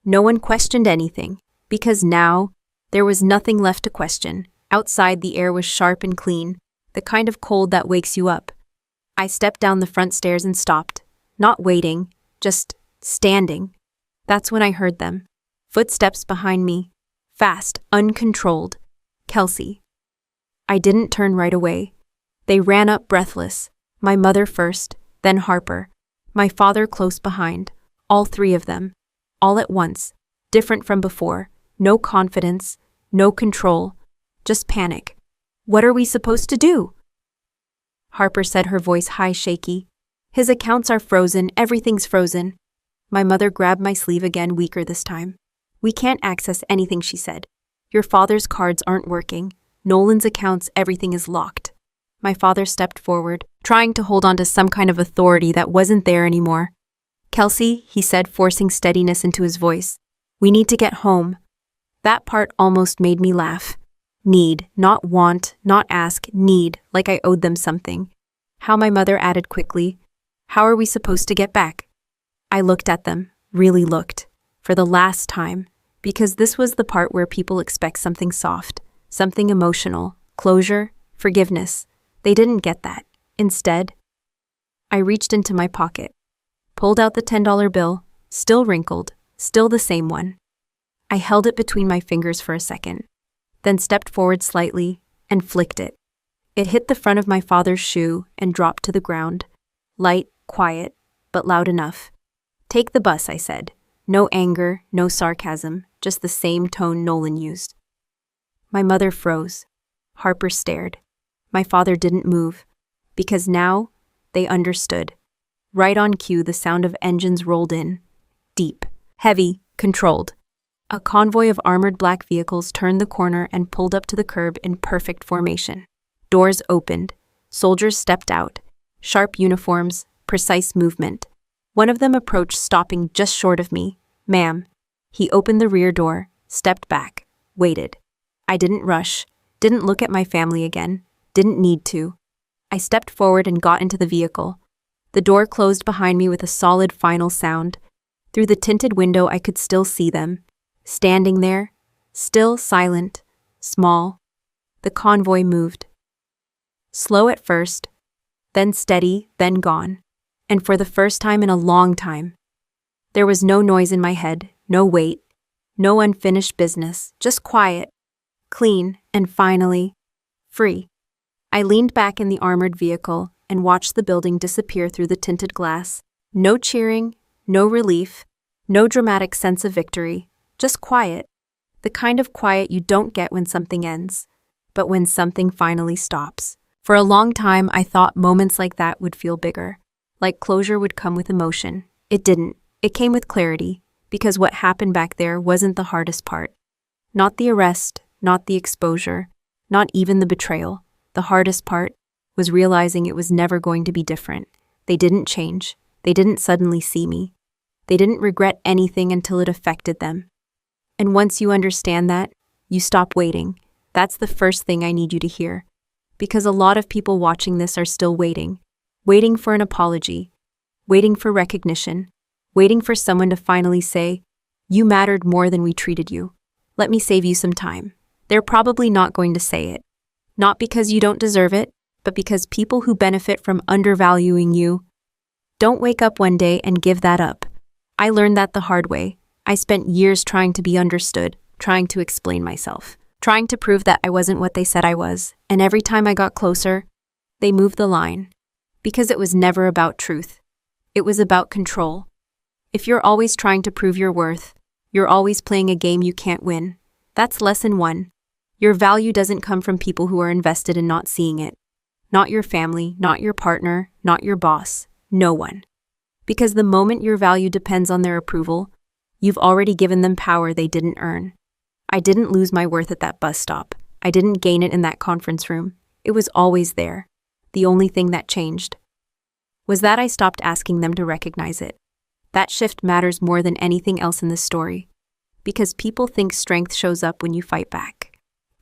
No one questioned anything, because now there was nothing left to question. Outside, the air was sharp and clean, the kind of cold that wakes you up. I stepped down the front stairs and stopped, not waiting, just standing. That's when I heard them. Footsteps behind me. Fast, uncontrolled. Kelsey. I didn't turn right away. They ran up breathless. My mother first, then Harper. My father close behind. All three of them. All at once. Different from before. No confidence. No control. Just panic. "What are we supposed to do?" Harper said, her voice high, shaky. "His accounts are frozen. Everything's frozen." My mother grabbed my sleeve again, weaker this time. "We can't access anything," she said. "Your father's cards aren't working. Nolan's accounts, everything is locked." My father stepped forward, trying to hold on to some kind of authority that wasn't there anymore. "Kelsey," he said, forcing steadiness into his voice. "We need to get home." That part almost made me laugh. Need, not want, not ask, need, like I owed them something. How my mother added quickly, "How are we supposed to get back?" I looked at them, really looked, for the last time, because this was the part where people expect something soft, something emotional, closure, forgiveness. They didn't get that. Instead, I reached into my pocket, pulled out the $10 bill, still wrinkled, still the same one. I held it between my fingers for a second, then stepped forward slightly and flicked it. It hit the front of my father's shoe and dropped to the ground. Light, quiet, but loud enough. "Take the bus," I said. No anger, no sarcasm, just the same tone Nolan used. My mother froze. Harper stared. My father didn't move, because now they understood. Right on cue, the sound of engines rolled in. Deep, heavy, controlled. A convoy of armored black vehicles turned the corner and pulled up to the curb in perfect formation. Doors opened. Soldiers stepped out. Sharp uniforms, precise movement. One of them approached, stopping just short of me. "Ma'am." He opened the rear door, stepped back, waited. I didn't rush, didn't look at my family again, didn't need to. I stepped forward and got into the vehicle. The door closed behind me with a solid final sound. Through the tinted window, I could still see them. Standing there, still, silent, small. The convoy moved. Slow at first, then steady, then gone. And for the first time in a long time. There was no noise in my head, no weight, no unfinished business, just quiet, clean, and finally, free. I leaned back in the armored vehicle and watched the building disappear through the tinted glass. No cheering, no relief, no dramatic sense of victory, just quiet. The kind of quiet you don't get when something ends, but when something finally stops. For a long time, I thought moments like that would feel bigger, like closure would come with emotion. It didn't. It came with clarity, because what happened back there wasn't the hardest part. Not the arrest, not the exposure, not even the betrayal. The hardest part was realizing it was never going to be different. They didn't change. They didn't suddenly see me. They didn't regret anything until it affected them. And once you understand that, you stop waiting. That's the first thing I need you to hear. Because a lot of people watching this are still waiting. Waiting for an apology. Waiting for recognition. Waiting for someone to finally say, "You mattered more than we treated you. Let me save you some time." They're probably not going to say it. Not because you don't deserve it, but because people who benefit from undervaluing you don't wake up one day and give that up. I learned that the hard way. I spent years trying to be understood, trying to explain myself, trying to prove that I wasn't what they said I was, and every time I got closer, they moved the line. Because it was never about truth. It was about control. If you're always trying to prove your worth, you're always playing a game you can't win. That's lesson 1. Your value doesn't come from people who are invested in not seeing it. Not your family, not your partner, not your boss, no one. Because the moment your value depends on their approval, you've already given them power they didn't earn. I didn't lose my worth at that bus stop. I didn't gain it in that conference room. It was always there. The only thing that changed was that I stopped asking them to recognize it. That shift matters more than anything else in this story. Because people think strength shows up when you fight back.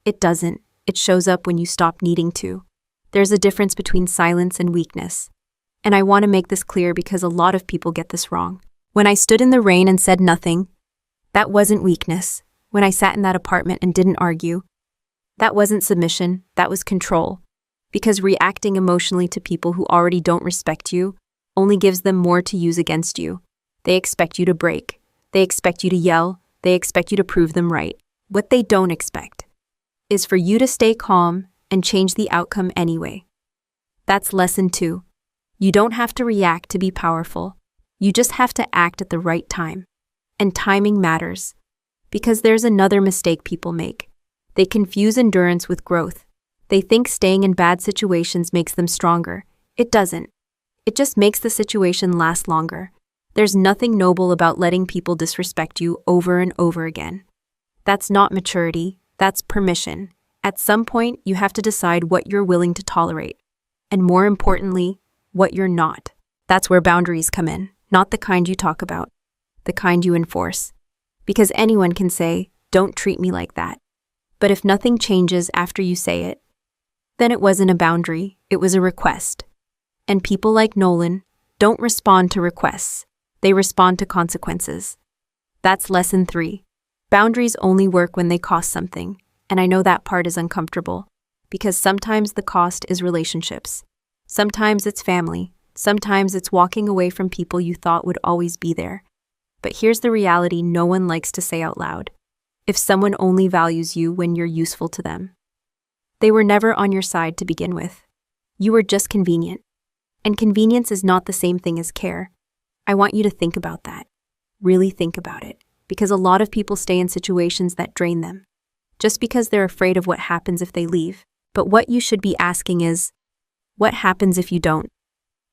It doesn't. It shows up when you stop needing to. There's a difference between silence and weakness. And I want to make this clear because a lot of people get this wrong. When I stood in the rain and said nothing, that wasn't weakness. When I sat in that apartment and didn't argue, that wasn't submission, that was control. Because reacting emotionally to people who already don't respect you only gives them more to use against you. They expect you to break. They expect you to yell. They expect you to prove them right. What they don't expect is for you to stay calm and change the outcome anyway. That's lesson 2. You don't have to react to be powerful. You just have to act at the right time. And timing matters. Because there's another mistake people make. They confuse endurance with growth. They think staying in bad situations makes them stronger. It doesn't. It just makes the situation last longer. There's nothing noble about letting people disrespect you over and over again. That's not maturity. That's permission. At some point, you have to decide what you're willing to tolerate. And more importantly, what you're not. That's where boundaries come in. Not the kind you talk about. The kind you enforce. Because anyone can say, "Don't treat me like that." But if nothing changes after you say it, then it wasn't a boundary, it was a request. And people like Nolan don't respond to requests. They respond to consequences. That's lesson 3. Boundaries only work when they cost something. And I know that part is uncomfortable. Because sometimes the cost is relationships. Sometimes it's family. Sometimes it's walking away from people you thought would always be there. But here's the reality no one likes to say out loud. If someone only values you when you're useful to them, they were never on your side to begin with. You were just convenient. And convenience is not the same thing as care. I want you to think about that. Really think about it. Because a lot of people stay in situations that drain them. Just because they're afraid of what happens if they leave. But what you should be asking is, what happens if you don't?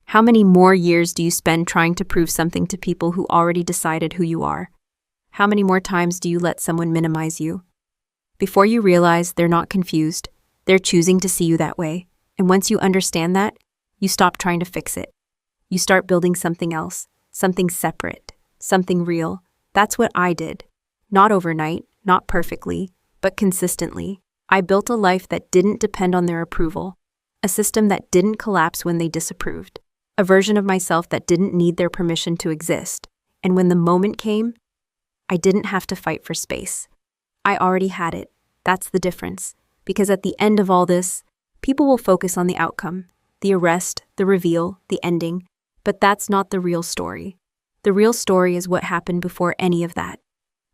How many more years do you spend trying to prove something to people who already decided who you are? How many more times do you let someone minimize you? Before you realize they're not confused, they're choosing to see you that way. And once you understand that, you stop trying to fix it. You start building something else, something separate, something real. That's what I did. Not overnight, not perfectly, but consistently. I built a life that didn't depend on their approval, a system that didn't collapse when they disapproved, a version of myself that didn't need their permission to exist. And when the moment came, I didn't have to fight for space. I already had it. That's the difference. Because at the end of all this, people will focus on the outcome, the arrest, the reveal, the ending. But that's not the real story. The real story is what happened before any of that.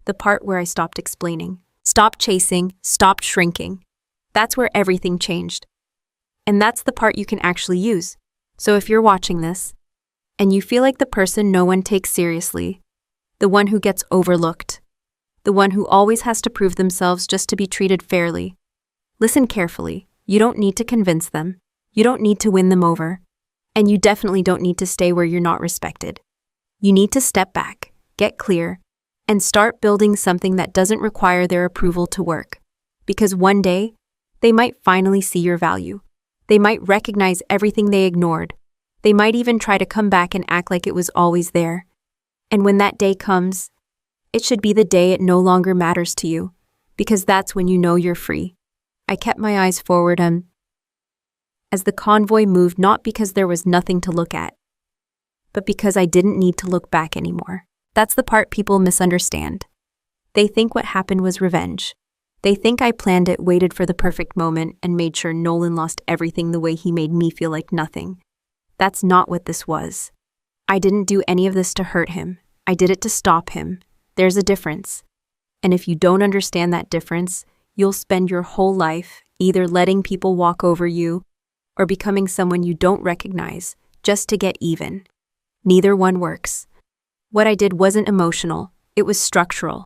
The part where I stopped explaining, stopped chasing, stopped shrinking. That's where everything changed. And that's the part you can actually use. So if you're watching this, and you feel like the person no one takes seriously, the one who gets overlooked, the one who always has to prove themselves just to be treated fairly, listen carefully. You don't need to convince them. You don't need to win them over. And you definitely don't need to stay where you're not respected. You need to step back, get clear, and start building something that doesn't require their approval to work. Because one day, they might finally see your value. They might recognize everything they ignored. They might even try to come back and act like it was always there. And when that day comes, it should be the day it no longer matters to you, because that's when you know you're free. I kept my eyes forward as the convoy moved, not because there was nothing to look at, but because I didn't need to look back anymore. That's the part people misunderstand. They think what happened was revenge. They think I planned it, waited for the perfect moment, and made sure Nolan lost everything the way he made me feel like nothing. That's not what this was. I didn't do any of this to hurt him. I did it to stop him. There's a difference. And if you don't understand that difference, you'll spend your whole life either letting people walk over you or becoming someone you don't recognize just to get even. Neither one works. What I did wasn't emotional, it was structural.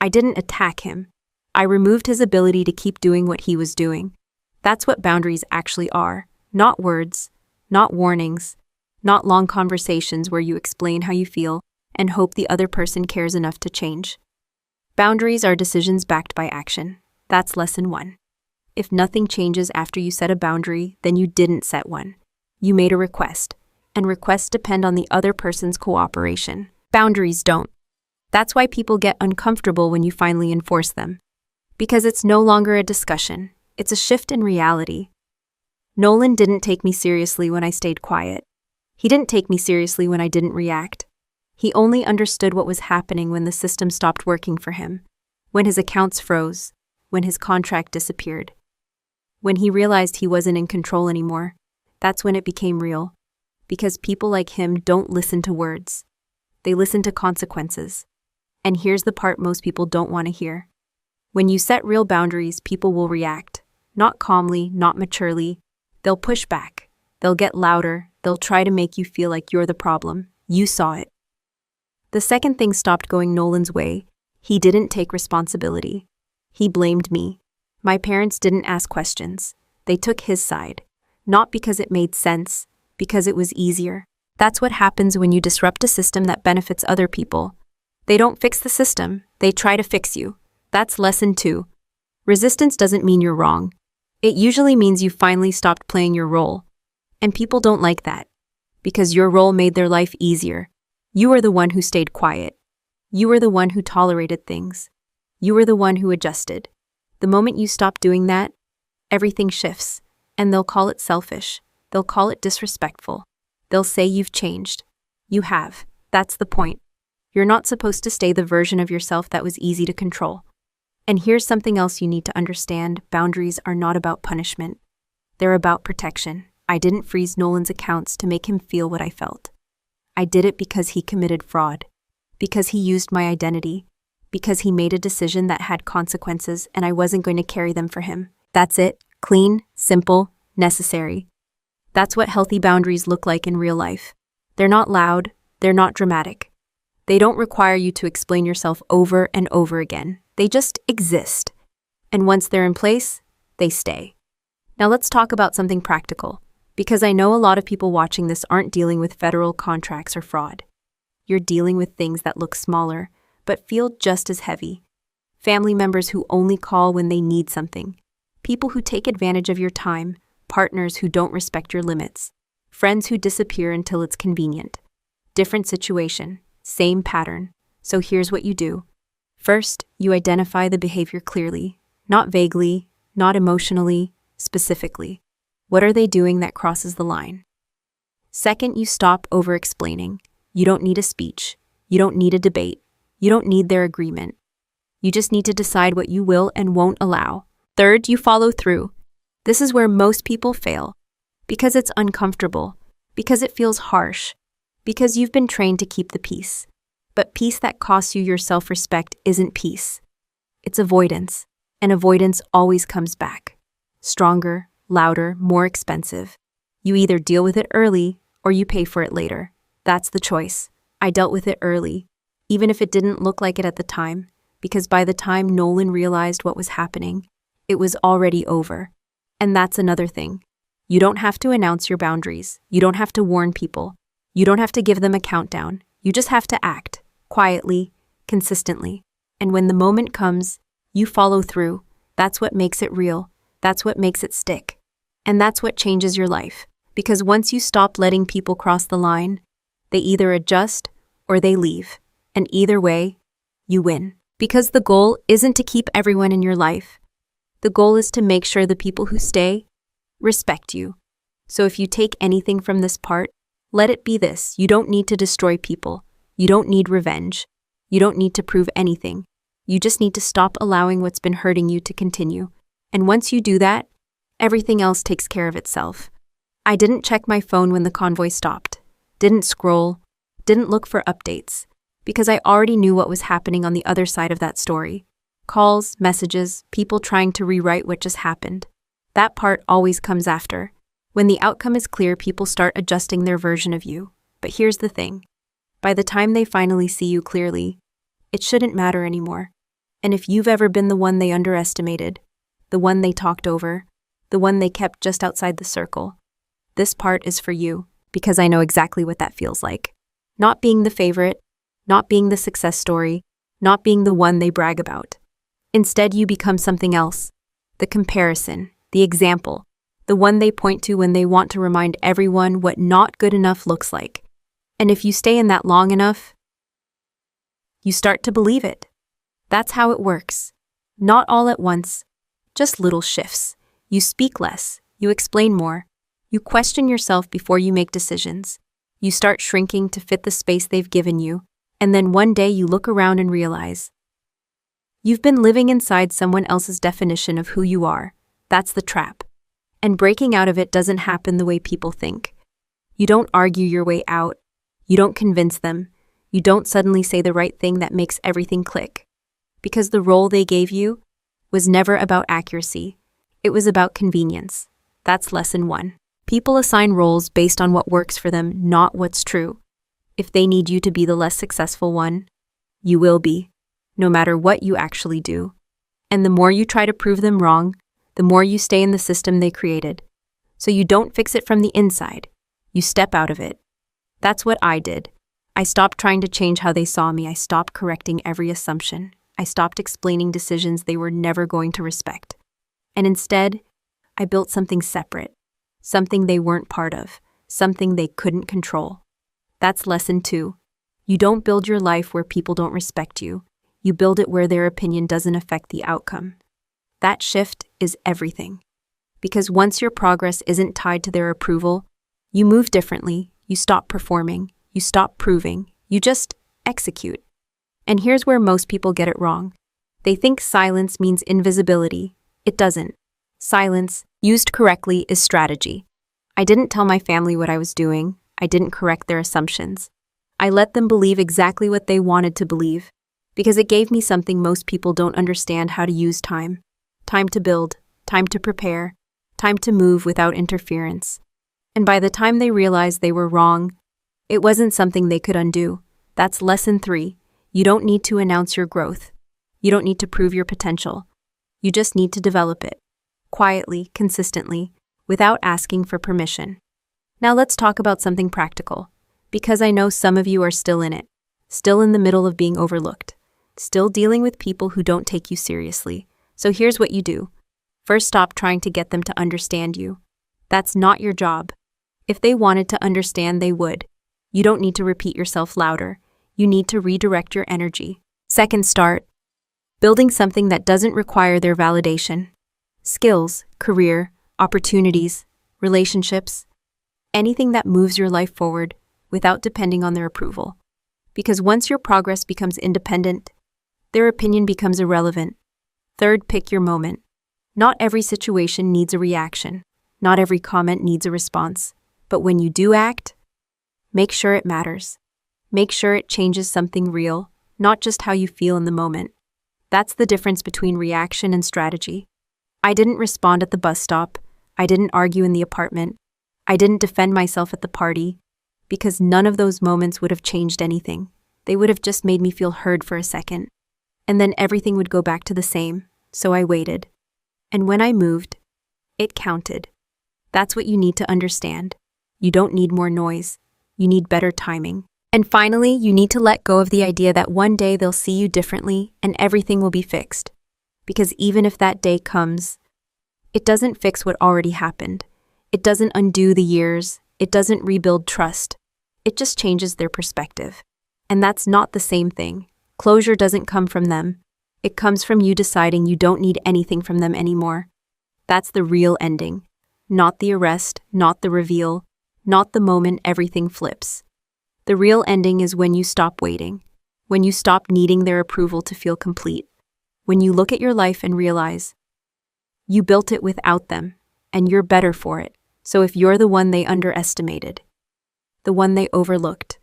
I didn't attack him. I removed his ability to keep doing what he was doing. That's what boundaries actually are. Not words, not warnings, not long conversations where you explain how you feel and hope the other person cares enough to change. Boundaries are decisions backed by action. That's lesson 1. If nothing changes after you set a boundary, then you didn't set one. You made a request, and requests depend on the other person's cooperation. Boundaries don't. That's why people get uncomfortable when you finally enforce them. Because it's no longer a discussion, it's a shift in reality. Nolan didn't take me seriously when I stayed quiet. He didn't take me seriously when I didn't react. He only understood what was happening when the system stopped working for him, when his accounts froze, when his contract disappeared. When he realized he wasn't in control anymore, that's when it became real. Because people like him don't listen to words. They listen to consequences. And here's the part most people don't want to hear. When you set real boundaries, people will react. Not calmly, not maturely. They'll push back. They'll get louder. They'll try to make you feel like you're the problem. You saw it. The second thing stopped going Nolan's way, he didn't take responsibility. He blamed me. My parents didn't ask questions. They took his side. Not because it made sense, because it was easier. That's what happens when you disrupt a system that benefits other people. They don't fix the system, they try to fix you. That's lesson 2. Resistance doesn't mean you're wrong. It usually means you finally stopped playing your role. And people don't like that. Because your role made their life easier. You were the one who stayed quiet. You were the one who tolerated things. You were the one who adjusted. The moment you stop doing that, everything shifts. And they'll call it selfish. They'll call it disrespectful. They'll say you've changed. You have. That's the point. You're not supposed to stay the version of yourself that was easy to control. And here's something else you need to understand. Boundaries are not about punishment. They're about protection. I didn't freeze Nolan's accounts to make him feel what I felt. I did it because he committed fraud. Because he used my identity. Because he made a decision that had consequences and I wasn't going to carry them for him. That's it. Clean, simple, necessary. That's what healthy boundaries look like in real life. They're not loud. They're not dramatic. They don't require you to explain yourself over and over again. They just exist. And once they're in place, they stay. Now let's talk about something practical, because I know a lot of people watching this aren't dealing with federal contracts or fraud. You're dealing with things that look smaller, but feel just as heavy. Family members who only call when they need something. People who take advantage of your time. partners who don't respect your limits, friends who disappear until it's convenient. Different situation, same pattern. So here's what you do. First, you identify the behavior clearly, not vaguely, not emotionally, specifically. What are they doing that crosses the line? Second, you stop over-explaining. You don't need a speech. You don't need a debate. You don't need their agreement. You just need to decide what you will and won't allow. Third, you follow through. This is where most people fail. Because it's uncomfortable. Because it feels harsh. Because you've been trained to keep the peace. But peace that costs you your self-respect isn't peace. It's avoidance. And avoidance always comes back. Stronger, louder, more expensive. You either deal with it early or you pay for it later. That's the choice. I dealt with it early, even if it didn't look like it at the time, because by the time Nolan realized what was happening, it was already over. And that's another thing. You don't have to announce your boundaries. You don't have to warn people. You don't have to give them a countdown. You just have to act, quietly, consistently. And when the moment comes, you follow through. That's what makes it real. That's what makes it stick. And that's what changes your life. Because once you stop letting people cross the line, they either adjust or they leave. And either way, you win. Because the goal isn't to keep everyone in your life. The goal is to make sure the people who stay respect you. So if you take anything from this part, let it be this. You don't need to destroy people. You don't need revenge. You don't need to prove anything. You just need to stop allowing what's been hurting you to continue. And once you do that, everything else takes care of itself. I didn't check my phone when the convoy stopped. Didn't scroll. Didn't look for updates. Because I already knew what was happening on the other side of that story. Calls, messages, people trying to rewrite what just happened. That part always comes after. When the outcome is clear, people start adjusting their version of you. But here's the thing. By the time they finally see you clearly, it shouldn't matter anymore. And if you've ever been the one they underestimated, the one they talked over, the one they kept just outside the circle, this part is for you, because I know exactly what that feels like. Not being the favorite, not being the success story, not being the one they brag about. Instead, you become something else. The comparison, the example, the one they point to when they want to remind everyone what not good enough looks like. And if you stay in that long enough, you start to believe it. That's how it works. Not all at once, just little shifts. You speak less, you explain more, you question yourself before you make decisions. You start shrinking to fit the space they've given you, and then one day you look around and realize you've been living inside someone else's definition of who you are. That's the trap. And breaking out of it doesn't happen the way people think. You don't argue your way out. You don't convince them. You don't suddenly say the right thing that makes everything click. Because the role they gave you was never about accuracy. It was about convenience. That's lesson 1. People assign roles based on what works for them, not what's true. If they need you to be the less successful one, you will be, no matter what you actually do. And the more you try to prove them wrong, the more you stay in the system they created. So you don't fix it from the inside. You step out of it. That's what I did. I stopped trying to change how they saw me. I stopped correcting every assumption. I stopped explaining decisions they were never going to respect. And instead, I built something separate, something they weren't part of, something they couldn't control. That's lesson 2. You don't build your life where people don't respect you. You build it where their opinion doesn't affect the outcome. That shift is everything. Because once your progress isn't tied to their approval, you move differently, you stop performing, you stop proving, you just execute. And here's where most people get it wrong. They think silence means invisibility. It doesn't. Silence, used correctly, is strategy. I didn't tell my family what I was doing. I didn't correct their assumptions. I let them believe exactly what they wanted to believe, because it gave me something most people don't understand: how to use time. Time to build, time to prepare, time to move without interference. And by the time they realized they were wrong, it wasn't something they could undo. That's lesson 3. You don't need to announce your growth. You don't need to prove your potential. You just need to develop it. Quietly, consistently, without asking for permission. Now let's talk about something practical, because I know some of you are still in it, still in the middle of being overlooked, still dealing with people who don't take you seriously. So here's what you do. First, stop trying to get them to understand you. That's not your job. If they wanted to understand, they would. You don't need to repeat yourself louder. You need to redirect your energy. Second start, building something that doesn't require their validation. Skills, career, opportunities, relationships, anything that moves your life forward without depending on their approval. Because once your progress becomes independent, their opinion becomes irrelevant. Third, pick your moment. Not every situation needs a reaction. Not every comment needs a response. But when you do act, make sure it matters. Make sure it changes something real, not just how you feel in the moment. That's the difference between reaction and strategy. I didn't respond at the bus stop. I didn't argue in the apartment. I didn't defend myself at the party, because none of those moments would have changed anything. They would have just made me feel heard for a second. And then everything would go back to the same, so I waited. And when I moved, it counted. That's what you need to understand. You don't need more noise. You need better timing. And finally, you need to let go of the idea that one day they'll see you differently and everything will be fixed. Because even if that day comes, it doesn't fix what already happened. It doesn't undo the years. It doesn't rebuild trust. It just changes their perspective. And that's not the same thing. Closure doesn't come from them. It comes from you deciding you don't need anything from them anymore. That's the real ending. Not the arrest, not the reveal, not the moment everything flips. The real ending is when you stop waiting, when you stop needing their approval to feel complete, when you look at your life and realize you built it without them, and you're better for it. So if you're the one they underestimated, the one they overlooked,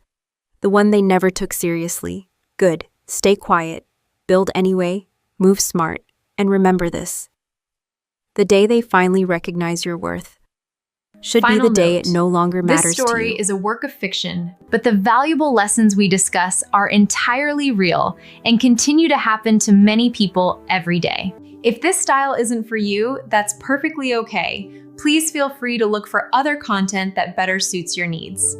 the one they never took seriously, good, stay quiet, build anyway, move smart, and remember this. The day they finally recognize your worth should be the day it no longer matters to you. This story is a work of fiction, but the valuable lessons we discuss are entirely real and continue to happen to many people every day. If this style isn't for you, that's perfectly okay. Please feel free to look for other content that better suits your needs.